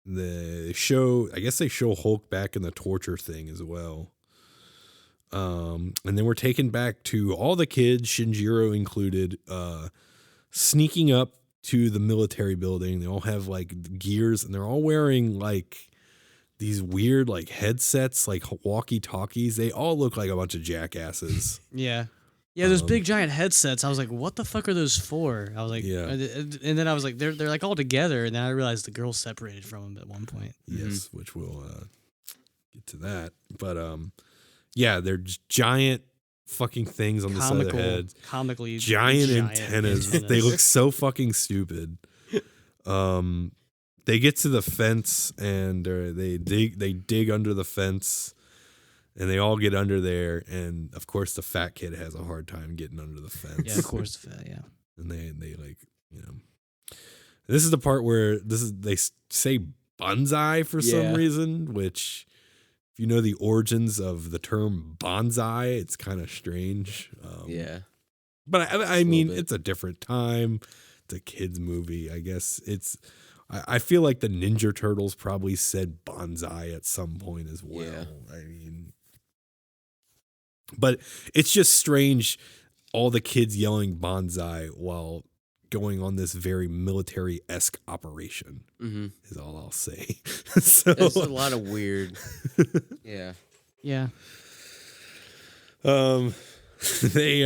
I guess they show Hulk back in the torture thing as well. And then we're taken back to all the kids, Shinjiro included, sneaking up to the military building. They all have like gears and they're all wearing like these weird like headsets, like walkie-talkies. They all look like a bunch of jackasses. Yeah. Yeah, those big giant headsets. I was like, what the fuck are those for? I was like, Yeah. And then I was like, they're like all together. And then I realized the girls separated from them at one point. Yes, which we'll get to that. But yeah, they're just giant fucking things on the side of their heads. Comically giant antennas. They look so fucking stupid. They get to the fence and they dig under the fence. And they all get under there, and of course the fat kid has a hard time getting under the fence. Yeah, of course, yeah. And they like, you know, this is the part where they say bonsai for some reason, which if you know the origins of the term bonsai, it's kind of strange. But I mean, it's a different time. It's a kids movie, I guess. I feel like the Ninja Turtles probably said bonsai at some point as well. Yeah. I mean. But it's just strange, all the kids yelling bonsai while going on this very military-esque operation, is all I'll say. So, there's a lot of weird. Yeah. Yeah. They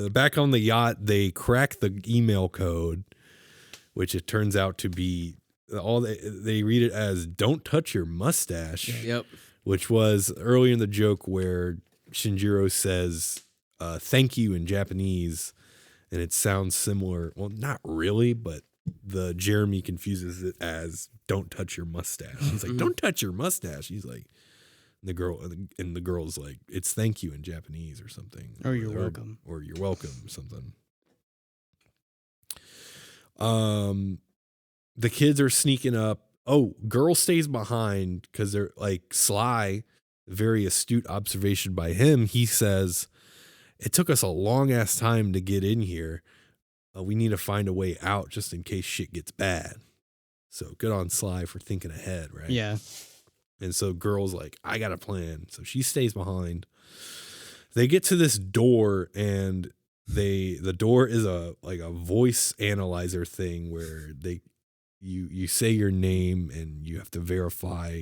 back on the yacht, they crack the email code, which it turns out to be they read it as "Don't touch your mustache." Yep. Which was earlier in the joke where Shinjiro says thank you in Japanese, and it sounds similar. Well, not really, but the Jeremy confuses it as don't touch your mustache. He's like, don't touch your mustache. He's like, the girl's like, it's thank you in Japanese or something. Or you're welcome. Or you're welcome or something. The kids are sneaking up. Oh, girl stays behind because they're like Sly, very astute observation by him. He says, it took us a long ass time to get in here. We need to find a way out just in case shit gets bad. So good on Sly for thinking ahead, right? Yeah. And so girl's like, I got a plan. So she stays behind. They get to this door and the door is a voice analyzer thing where you say your name and you have to verify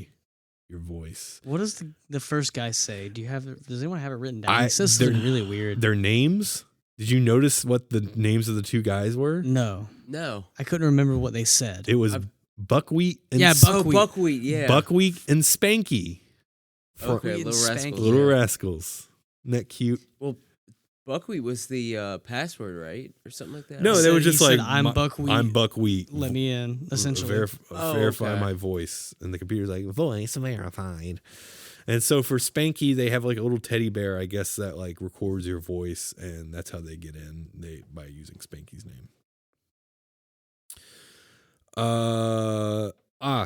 your voice. What does the first guy say? Does anyone have it written down? It says something really weird. Their names? Did you notice what the names of the two guys were? No. No. I couldn't remember what they said. It was Buckwheat and Buckwheat, yeah. Buckwheat and Spanky. Okay, Little Rascals. Little Rascals. Isn't that cute? Well, Buckwheat was the password, right? Or something like that? No, they were just like, I'm Buckwheat. I'm Buckwheat. Let me in, essentially. Verify my voice. And the computer's like, voice verified. And so for Spanky, they have like a little teddy bear, I guess, that like records your voice. And that's how they get in by using Spanky's name.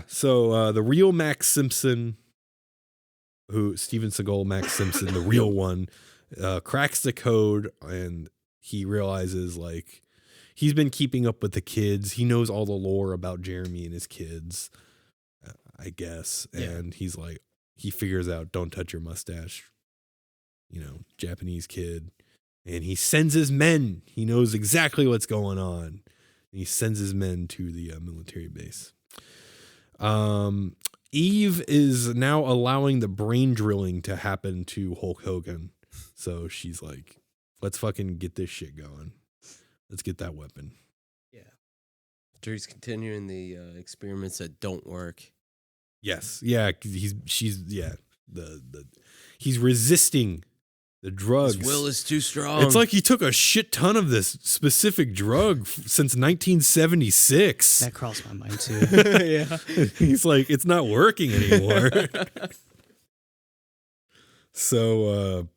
So the real Max Simpson, Steven Seagal Max Simpson, the real one, cracks the code and he realizes like he's been keeping up with the kids. He knows all the lore about Jeremy and his kids, I guess. And he's like, he figures out don't touch your mustache, Japanese kid. And he sends his men. He knows exactly what's going on. And he sends his men to the military base. Eve is now allowing the brain drilling to happen to Hulk Hogan. So she's like, let's fucking get this shit going. Let's get that weapon. Yeah. He's continuing the experiments that don't work. Yes. Yeah. He's resisting the drugs. His will is too strong. It's like he took a shit ton of this specific drug since 1976. That crossed my mind too. Yeah. He's like, it's not working anymore. So,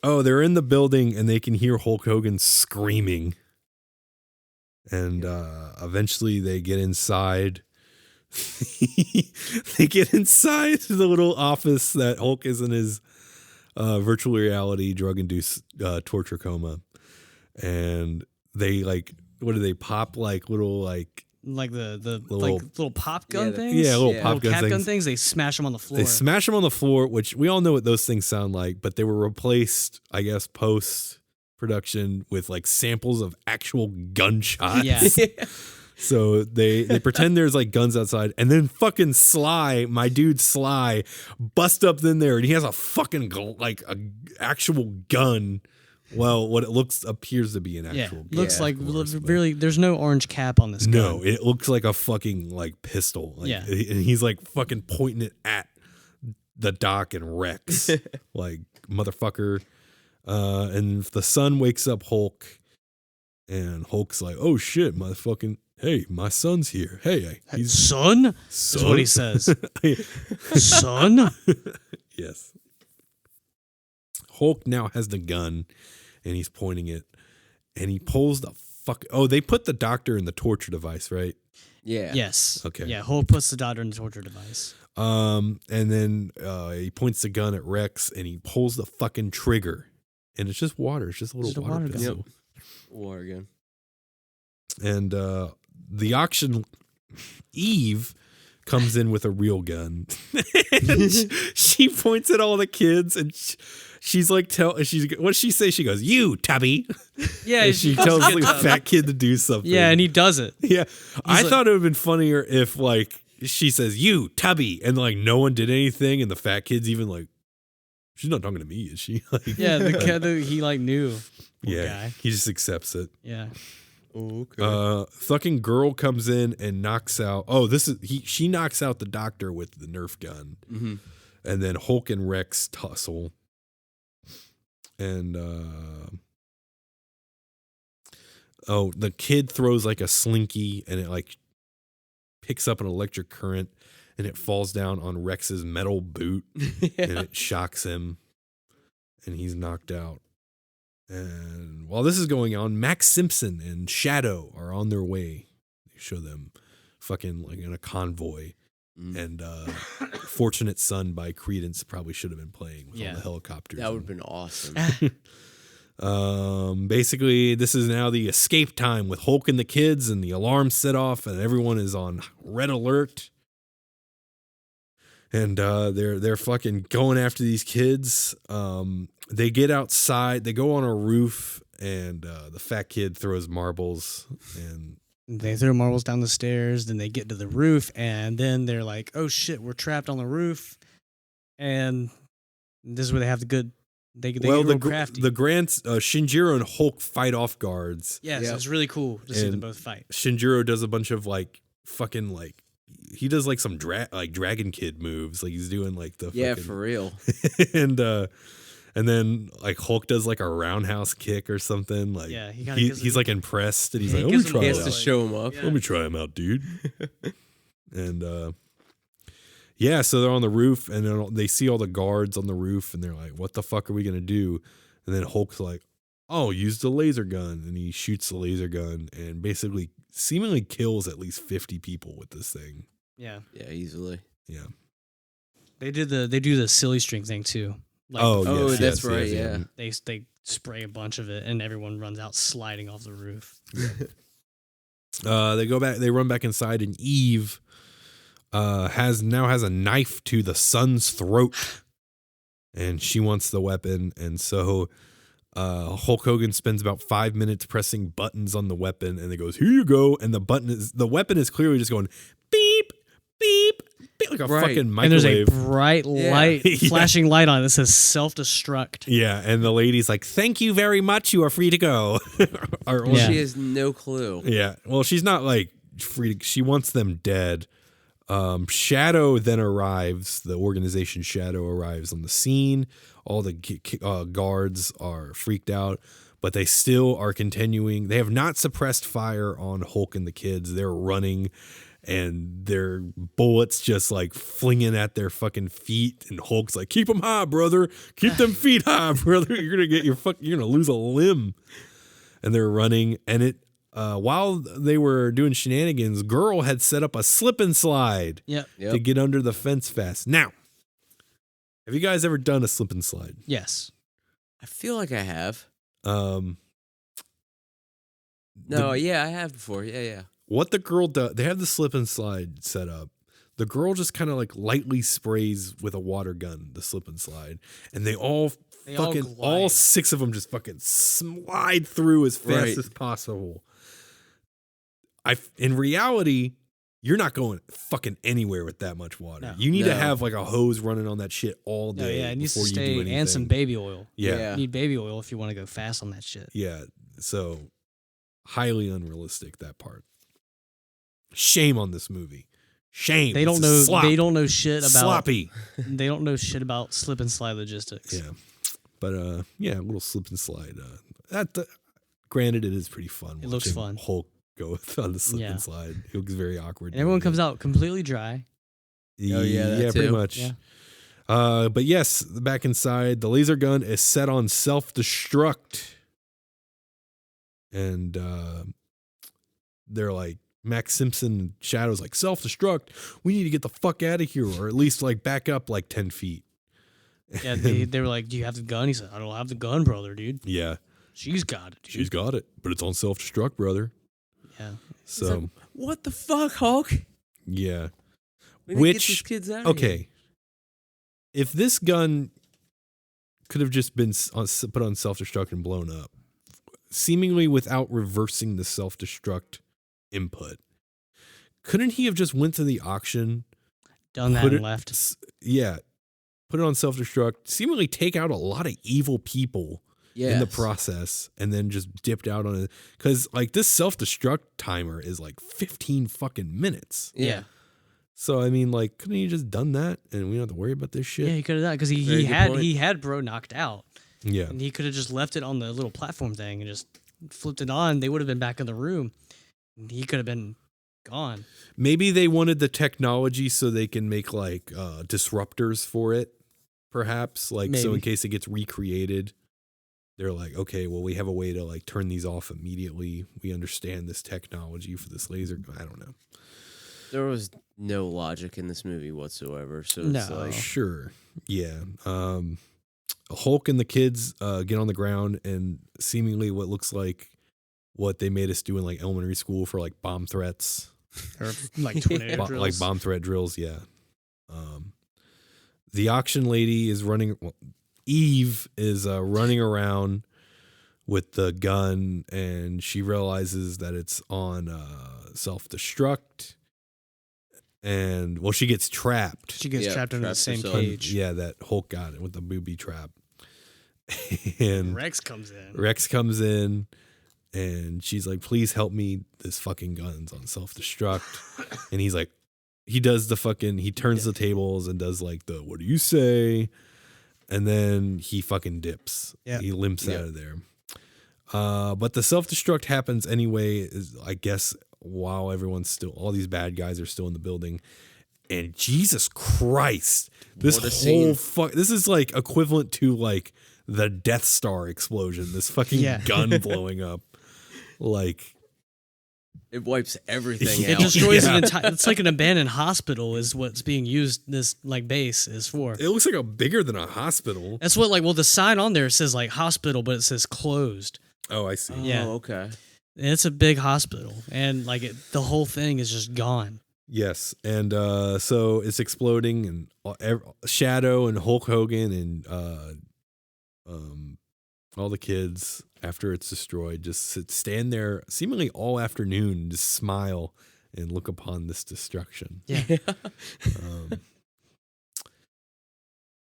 they're in the building and they can hear Hulk Hogan screaming. And eventually they get inside. They get inside the little office that Hulk is in his virtual reality drug-induced torture coma. And they like, what do they pop like little like Like the Little- little pop gun the- things. yeah little Yeah. pop little gun cap gun things. things. They smash them on the floor. They smash them on the floor, which we all know what those things sound like, but they were replaced, I guess, post production with like samples of actual gunshots. Yeah. So they pretend there's like guns outside, and then fucking Sly, my dude Sly, bust up in there, and he has a fucking like a actual gun. Well, what it appears to be an Yeah, actual gun. looks of like course, but- really. There's no orange cap on this gun. No, it looks like a fucking like pistol. Like, Yeah. and he's like fucking pointing it at the Doc and Rex, like motherfucker. And the son wakes up Hulk, and Hulk's like, "Oh shit, my fucking hey, my son's here. Hey, he's Son? That's what he says. Son? Yes. Hulk now has the gun, and he's pointing it, and he pulls the fuck. Oh, they put the doctor in the torture device, right? Yeah. Yes. Okay. Yeah, Hulk puts the daughter in the torture device. And then he points the gun at Rex, and he pulls the fucking trigger, and it's just water. It's just a little Just a water water gun. pistol. War again. And the auction, Eve comes in with a real gun. And she points at all the kids, and she's like, what's she say? She goes, "You tubby." Yeah, And she tells like a fat kid to do something. Yeah, and he does it. Yeah, I like- thought it would have been funnier if like she says, "You tubby," and like no one did anything, and the fat kid's even like, "She's not talking to me, is she?" Like, Yeah, the kid, he like knew. Poor yeah, guy. he just accepts it. Yeah. Oh, okay. Fucking girl comes in and knocks out. Oh, she knocks out the doctor with the Nerf gun, Mm-hmm. and then Hulk and Rex tussle, and the kid throws like a slinky, and it like picks up an electric current, and it falls down on Rex's metal boot, and it shocks him, and he's knocked out. And while this is going on, Max Simpson and Shadow are on their way. They show them fucking like in a convoy. Mm. And Fortunate Son by Creedence probably should have been playing with all Yeah. the helicopters. That would have been awesome. Basically, this is now the escape time with Hulk and the kids, and the alarms set off, and everyone is on red alert. And they're fucking going after these kids. They get outside, they go on a roof, and the fat kid throws marbles, and They throw marbles down the stairs, then they get to the roof, and then they're like, "Oh shit, we're trapped on the roof." And this is where they have the good. They get real crafty. the grand Shinjiro and Hulk fight off guards. Yes, Yep. it's really cool to see them And both fight. Shinjiro does a bunch of like fucking like he does like some Dragon Kid moves, like he's doing like the Yeah, fucking, for real. and then like Hulk does like a roundhouse kick or something. Like Yeah, he kinda gives he's it- like impressed, and he's He like, "Let me gives him a try He it has little to out. show him up. Yeah. Let me try him out, dude." And yeah, so they're on the roof, and then they see all the guards on the roof, and they're like, "What the fuck are we gonna do?" And then Hulk's like, "Oh, use the laser gun," and he shoots the laser gun, and basically seemingly kills at least 50 people with this thing. Yeah, Yeah, easily. Yeah. they do the silly string thing too. Like, Oh, Oh, yes, that's yes, right, yes, yeah. they spray a bunch of it, and everyone runs out sliding off the roof. They go back. They run back inside, and Eve has a knife to the son's throat, and she wants the weapon. And so Hulk Hogan spends about 5 minutes pressing buttons on the weapon, and it goes, "Here you go." And the weapon is clearly just going beep, beep, beep, like a Right. fucking And there's a microwave. bright Yeah. light, Yeah. flashing light on it that says self-destruct. Yeah, and the lady's like, "Thank you very much. You are free to go." Or, Yeah. She has no clue. Yeah. Well, she's not like free. She wants them dead. Shadow then arrives. The organization Shadow arrives on the scene. All the guards are freaked out, but they still are continuing. They have not suppressed fire on Hulk and the kids. They're running, and their bullets just like flinging at their fucking feet. And Hulk's like, "Keep them high, brother. Keep them feet high, brother. You're gonna get you're gonna lose a limb." And they're running, and while they were doing shenanigans, Girl had set up a slip and slide Yep. to get under the fence fast. Now, have you guys ever done a slip and slide? Yes. I feel like I have. No, yeah, I have before. Yeah. what the girl does, they have the slip and slide set up. The girl just kind of like lightly sprays with a water gun the slip and slide, and they all glide. 6 of them just fucking slide through as fast Right. as possible. In reality, you're not going fucking anywhere with that much water. No. You need to No. have like a hose running on that shit all No, day. yeah, it needs to before you do stay anything. and some baby oil. Yeah. Yeah. You need baby oil if you want to go fast on that shit. Yeah. So highly unrealistic, that part. Shame on this movie. Shame. They don't It's a know. slop. They don't know shit about. Sloppy. They don't know shit about slip and slide logistics. Yeah. But yeah, a little slip and slide. Granted, it is pretty fun. It looks watching fun. Hulk go on the slip Yeah. and slide. It looks very awkward. And everyone doing comes out completely dry. it. Oh, yeah, that yeah, pretty too. much. Yeah. But yes, back inside, the laser gun is set on self-destruct. And they're like, Max Simpson and Shadow's like, self-destruct. We need to get the fuck out of here, or at least like back up like 10 feet. Yeah, they were like, "Do you have the gun?" He said, "I don't have the gun, brother, dude. Yeah, She's got it, dude." she's got it, but it's on self-destruct, brother. Yeah. So, What the fuck, Hulk? yeah. We need to Which- get these kids out of here. Okay. If this gun could have just been put on self-destruct and blown up, seemingly without reversing the self-destruct input, couldn't he have just went to the auction, Done that put and it, left. put it on self-destruct, seemingly take out a lot of evil people in the Yes. process, and then just dipped out on it? Because like this self-destruct timer is like 15 fucking minutes. Yeah. So I mean, like, couldn't he just done that and we don't have to worry about this shit? Yeah, he could have done because Very he good had point. he had bro knocked out, Yeah. and he could have just left it on the little platform thing and just flipped it on. They would have been back in the room, and he could have been gone. Maybe they wanted the technology so they can make like disruptors for it, perhaps. Like, so in Maybe. case it gets recreated, they're like, okay, well, we have a way to like turn these off immediately. We understand this technology for this laser gun. I don't know. There was no logic in this movie whatsoever. So it's No. like, Sure. Yeah. Hulk and the kids get on the ground, and seemingly what looks like what they made us do in like elementary school for like bomb threats. Or like tornado Like drills. bomb threat drills, yeah. The auction lady is running. Well, Eve is running around with the gun, and she realizes that it's on self-destruct. And well, she gets trapped. She gets Yeah, trapped into the traps same herself. cage. Yeah, that Hulk got it with the booby trap. And Rex comes in. Rex comes in, and she's like, please help me. This fucking gun's on self-destruct. And he's like, he does the fucking, he turns the tables and does like the, what do you say? And then he fucking dips. Yeah. He limps Yeah. out of there. But the self-destruct happens anyway, is I guess, while everyone's still, all these bad guys are still in the building. And Jesus Christ, this What a whole scene. this is like equivalent to like the Death Star explosion, this fucking Yeah. gun blowing up. Like, it wipes everything It out. destroys Yeah. an entire. It's like an abandoned hospital is what's being used. This like base is for. it looks like a bigger than a hospital. That's what like. Well, the sign on there says like hospital, but it says closed. Oh, I see. Yeah. Oh, okay. And it's a big hospital, and like the whole thing is just gone. Yes, and so it's exploding, and Shadow and Hulk Hogan and all the kids, after it's destroyed, just stand there seemingly all afternoon, and just smile and look upon this destruction. Yeah.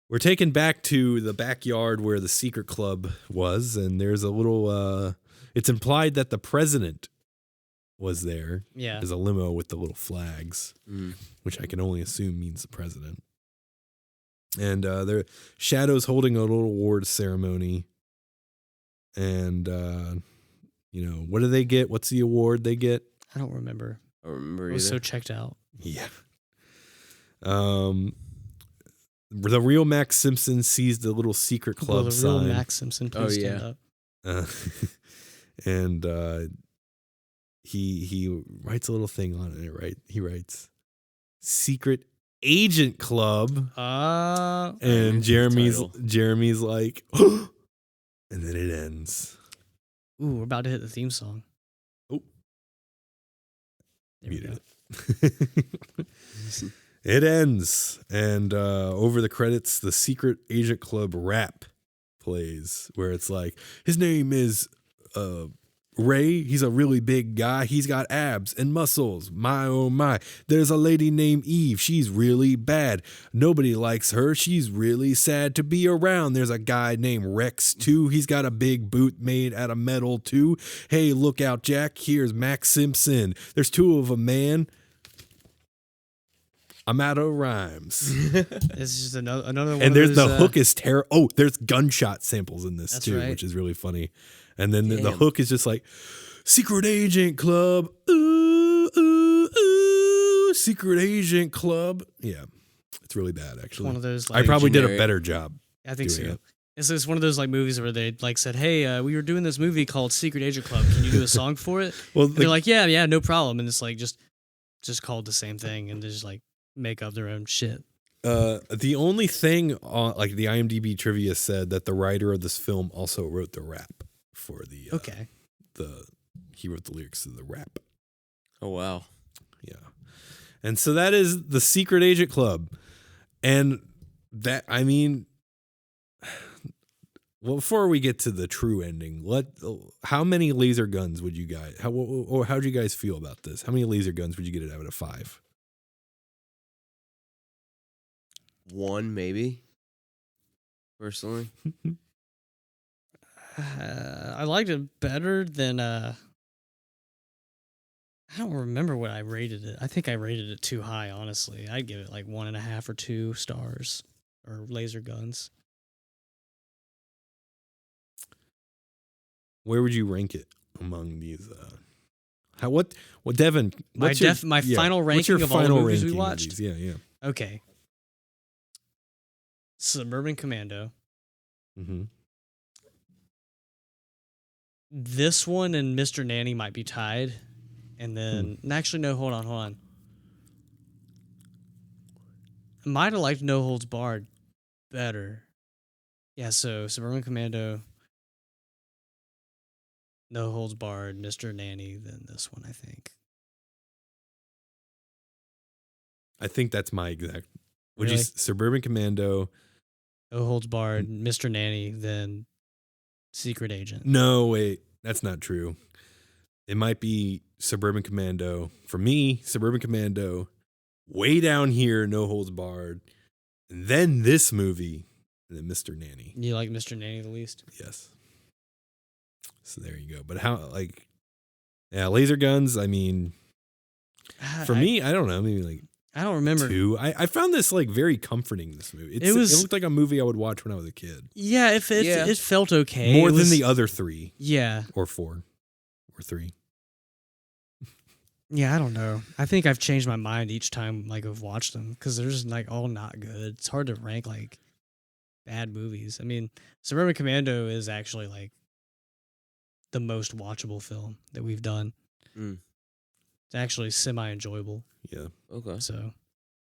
We're taken back to the backyard where the secret club was, and there's a little. It's implied that the president was there. Yeah. There's a limo with the little flags, Mm. which I can only assume means the president. And their Shadow's holding a little award ceremony. And what do they get? What's the award they get? I don't remember. I don't remember I was either. so checked out. Yeah. The real Max Simpson sees the little secret club Well, the real sign. Max Simpson. Oh, Please yeah. stand up. And he writes a little thing on it, right? He writes Secret Agent Club. And It's the title. Jeremy's like, and then it ends. Ooh, we're about to hit the theme song. Oh, There we go. It ends, and over the credits, the Secret Agent Club rap plays, where it's like, his name is Ray. He's a really big guy. He's got abs and muscles. My oh my. There's a lady named Eve. She's really bad. Nobody likes her. She's really sad to be around. There's a guy named Rex too. He's got a big boot made out of metal too. Hey, look out, Jack. Here's Max Simpson. There's two of them, man. I'm out of rhymes. It's just another one. And there's of the those, hook is terrible. Oh, there's gunshot samples in this That's too, right. which is really funny. And then the Damn. hook is just like, Secret Agent Club. Ooh, ooh, ooh. Secret Agent Club. Yeah, it's really bad, actually. one of those. I Like, probably did a generic. better job. I think doing so. it. It's one of those like movies where they like said, "Hey, we were doing this movie called Secret Agent Club. Can you do a song for it?" Well, And they're like, "Yeah, no problem." And it's like just called the same thing, and they just like make up their own shit. the only thing on like the IMDb trivia said that the writer of this film also wrote the rap for the Okay. He wrote the lyrics to the rap. Oh wow. Yeah. And so that is the Secret Agent Club. And that, I mean, well, before we get to the true ending, how many laser guns would you guys, how'd you guys feel about this? How many laser guns would you get it out of 5? 1 maybe. Personally. I liked it better than I don't remember what I rated it. I think I rated it too high, honestly. I'd give it like 1.5 or 2 stars or laser guns. Where would you rank it among these? What Devin? My What's your, final what's your ranking of all the final movies we ranking of watched? these? Yeah. Okay. Suburban Commando. Mm-hmm. This one and Mr. Nanny might be tied. And then, actually, no, hold on. I might have liked No Holds Barred better. Yeah, so Suburban Commando, No Holds Barred, Mr. Nanny, then this one, I think. I think that's my exact. Would Really? you Suburban Commando? No Holds Barred, Mr. Nanny, then Secret Agent. No, wait, that's not true. It might be Suburban Commando. For me, Suburban Commando, way down here, No Holds Barred, and then this movie, and then Mr. Nanny. You like Mr. Nanny the least? Yes. So there you go. But how, like, yeah, laser guns, I mean, for me, I don't know, maybe like I don't remember. 2. I found this like very comforting, this movie. It looked like a movie I would watch when I was a kid. Yeah, it felt okay. More It than was- the other 3 Yeah. or 4 or 3. Yeah, I don't know. I think I've changed my mind each time like I've watched them because they're just like all not good. It's hard to rank like bad movies. I mean, Suburban Commando is actually like the most watchable film that we've done. Mm. It's actually semi-enjoyable. Yeah. Okay. So,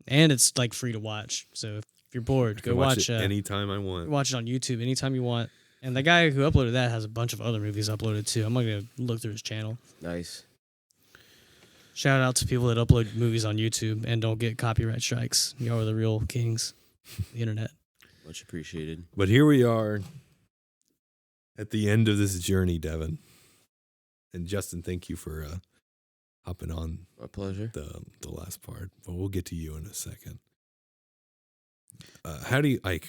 and it's like free to watch. So if you're bored, I go can watch it anytime I want. watch it on YouTube anytime you want. And the guy who uploaded that has a bunch of other movies uploaded too. I'm gonna look through his channel. Nice. Shout out to people that upload movies on YouTube and don't get copyright strikes. Y'all are the real kings of the internet. Much appreciated. But here we are at the end of this journey, Devin. And Justin, thank you for hopping on My pleasure. the last part. But we'll get to you in a second. How do you like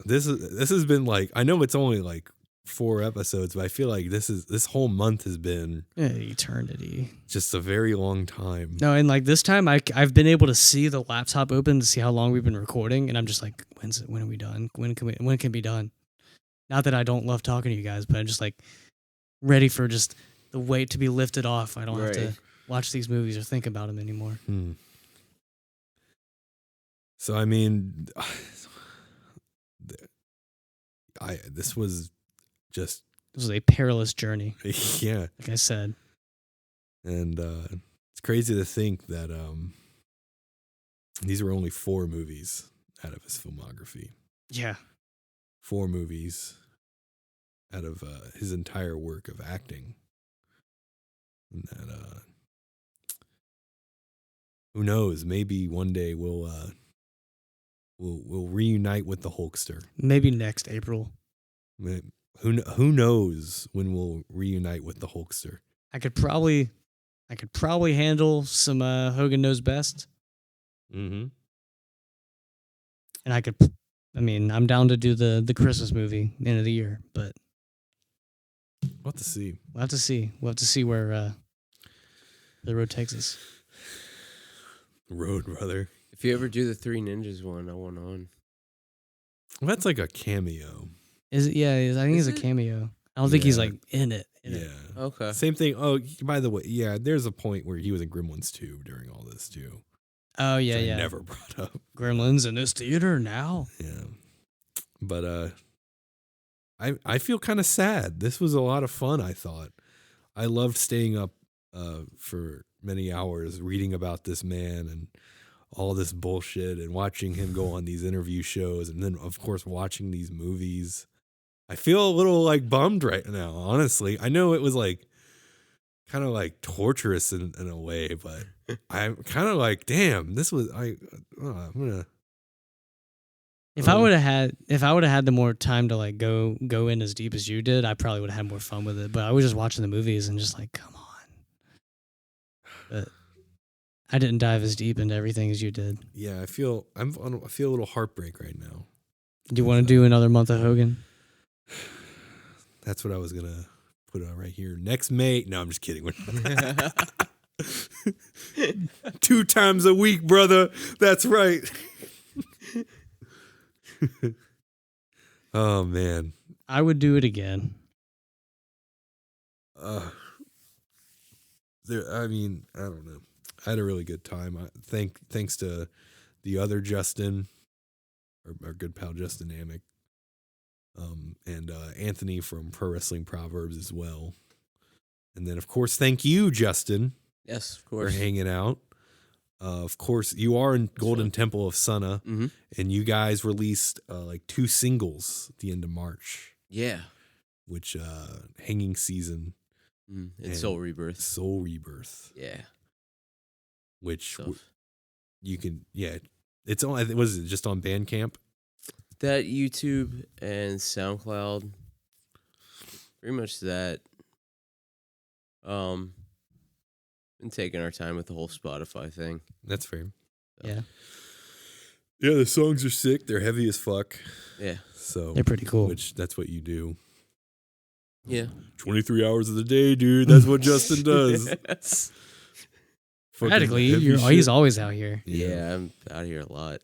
this? This has been like, I know it's only like 4 episodes, but I feel like this whole month has been Eternity. just a very long time. No, and like this time I've been able to see the laptop open to see how long we've been recording, and I'm just like, when are we done? When can it be done? Not that I don't love talking to you guys, but I'm just like ready for just the weight to be lifted off. I don't have to Right. watch these movies or think about them anymore. So I mean, this was just This was a perilous journey, yeah, like I said. and it's crazy to think that these were only 4 movies out of his filmography. Yeah. 4 movies out of his entire work of acting. And that Who knows? Maybe one day we'll reunite with the Hulkster. Maybe next April. Who knows when we'll reunite with the Hulkster? I could probably handle some Hogan Knows Best. Mm-hmm. And I'm down to do the Christmas movie end of the year, but We'll have to see. we'll have to see. We'll have to see where the road takes us. Road brother. If you ever do the Three Ninjas one, I want on. Well, that's like a cameo. Is it? Yeah, I think Is it's a it? cameo. I don't think he's Yeah. like in it. Yeah. Okay. Same thing. Oh, by the way, yeah, there's a point where he was in Gremlins 2 during all this too. Oh yeah, which I yeah. never brought up. Gremlins in this theater now. Yeah. But I feel kind of sad. This was a lot of fun, I thought. I loved staying up for many hours reading about this man and all this bullshit and watching him go on these interview shows and then of course watching these movies. I feel a little like bummed right now, honestly. I know it was like kind of like torturous in a way, but I'm kind of like, damn, this was I'm gonna. If I would have had the more time to like go in as deep as you did, I probably would have had more fun with it. But I was just watching the movies and just like, come on. But I didn't dive as deep into everything as you did. Yeah, I feel a little heartbreak right now. Do you want to do another month of Hogan? That's what I was gonna put on right here. Next May. No, I'm just kidding. 2 times a week, brother. That's right. Oh man. I would do it again. I mean, I don't know. I had a really good time. Thanks to the other Justin, our good pal Justin Amick, and Anthony from Pro Wrestling Proverbs as well. And then, of course, thank you, Justin, Yes, of for course. hanging out. Of course, you are in Golden Temple of Sunna, Mm-hmm. and you guys released like 2 singles at the end of March, Yeah. which Hanging Season, And Soul Rebirth. Soul Rebirth, Yeah. which Stuff. you can, it's on. Was it just on Bandcamp? That YouTube and SoundCloud. Pretty much that. Been taking our time with the whole Spotify thing. That's fair. Yeah, Yeah, the songs are sick. They're heavy as fuck. Yeah. So they're pretty cool. Which that's what you do. Yeah. 23 hours of the day, dude. That's what Justin does. Fucking Practically, heavy he's shit. always out here. Yeah, I'm out here a lot.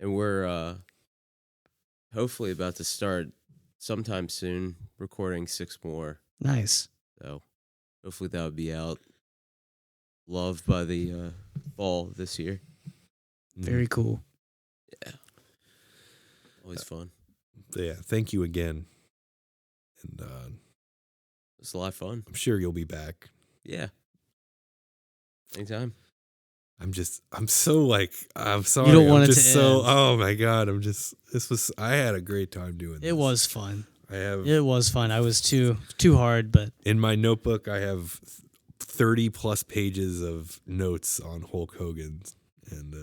And we're hopefully about to start sometime soon recording 6 more. Nice. So hopefully that would be out. Loved by the fall this year. Very cool. Yeah. Always fun. Yeah, thank you again. And It's a lot of fun. I'm sure you'll be back. Yeah. Anytime. I'm so like, I'm sorry. You don't want I'm it just to so, end. oh my God. I had a great time doing this. It was fun. I have, It was fun. I was too hard, but in my notebook, I have 30 plus pages of notes on Hulk Hogan. And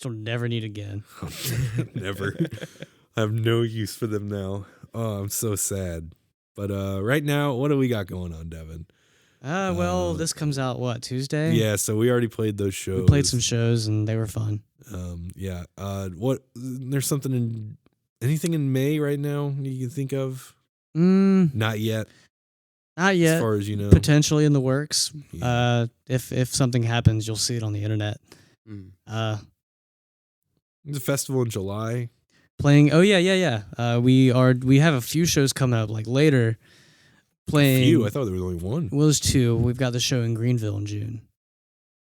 you'll never need again. never. I have no use for them now. Oh, I'm so sad. But right now, what do we got going on, Devin? Well, this comes out what, Tuesday? Yeah, so we already played those shows. We played some shows and they were fun. Yeah. There's anything in May right now you can think of? Not yet, Not yet. as far as you know. Potentially in the works. Yeah. If something happens, you'll see it on the internet. Mm. There's a festival in July. Playing. Oh yeah. We have a few shows coming up like later. Playing. Few. I thought there was only one. Well, there's 2. We've got the show in Greenville in June.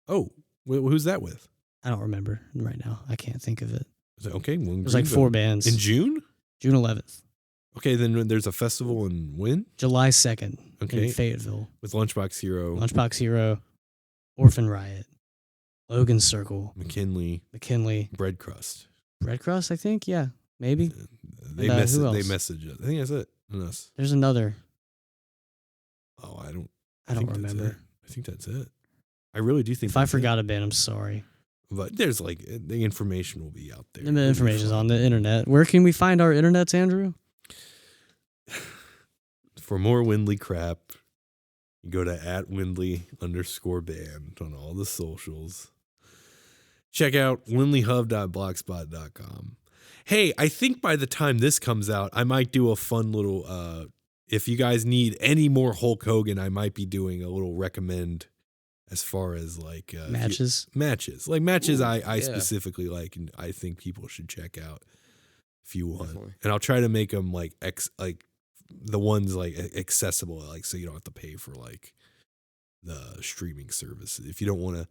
Oh, who's that with? I don't remember right now. I can't think of it. Is it, okay, well, There's like 4 bands. in June. June 11th, Okay, then there's a festival in when? July 2nd Okay. in Fayetteville. With Lunchbox Hero, Lunchbox Hero, Orphan Riot, Logan Circle, McKinley, McKinley, Bread Crust. Red Cross. I think. Yeah, maybe. They And, who They else? message us. I think that's it. And us. There's another. Oh, I don't I don't think that's remember. it. I think that's it. I really do think If I that's it. forgot a bit, I'm sorry. But there's like the information will be out there. And the information's on the internet. Where can we find our internets, Andrew? For more Windley crap, you go to @Windley_band on all the socials. Check out windleyhub.blogspot.com. Hey, I think by the time this comes out, I might do a fun little, if you guys need any more Hulk Hogan, I might be doing a little recommend as far as like Matches. matches. Like matches Ooh, I yeah. specifically like and I think people should check out if you want. Definitely. And I'll try to make them like the ones like accessible, like so you don't have to pay for like the streaming services. If you don't want to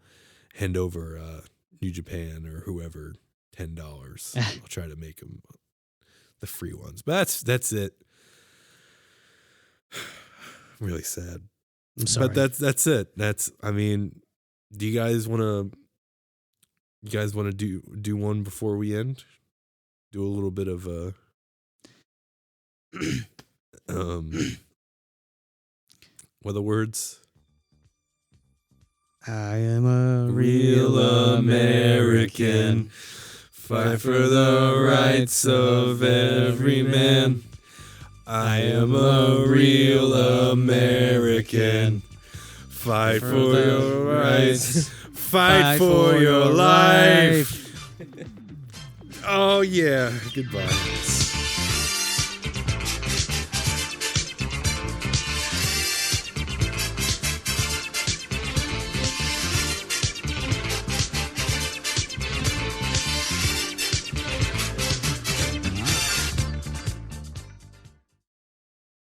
hand over New Japan or whoever $10, I'll try to make them the free ones. But that's it. Really sad. I'm sorry. But that's it. I mean, do you guys want to do one before we end? Do a little bit of what are the words? I am a real American. Fight for the rights of every man. I am a real American. Fight for your rights. Fight for your life. Oh, yeah. Goodbye.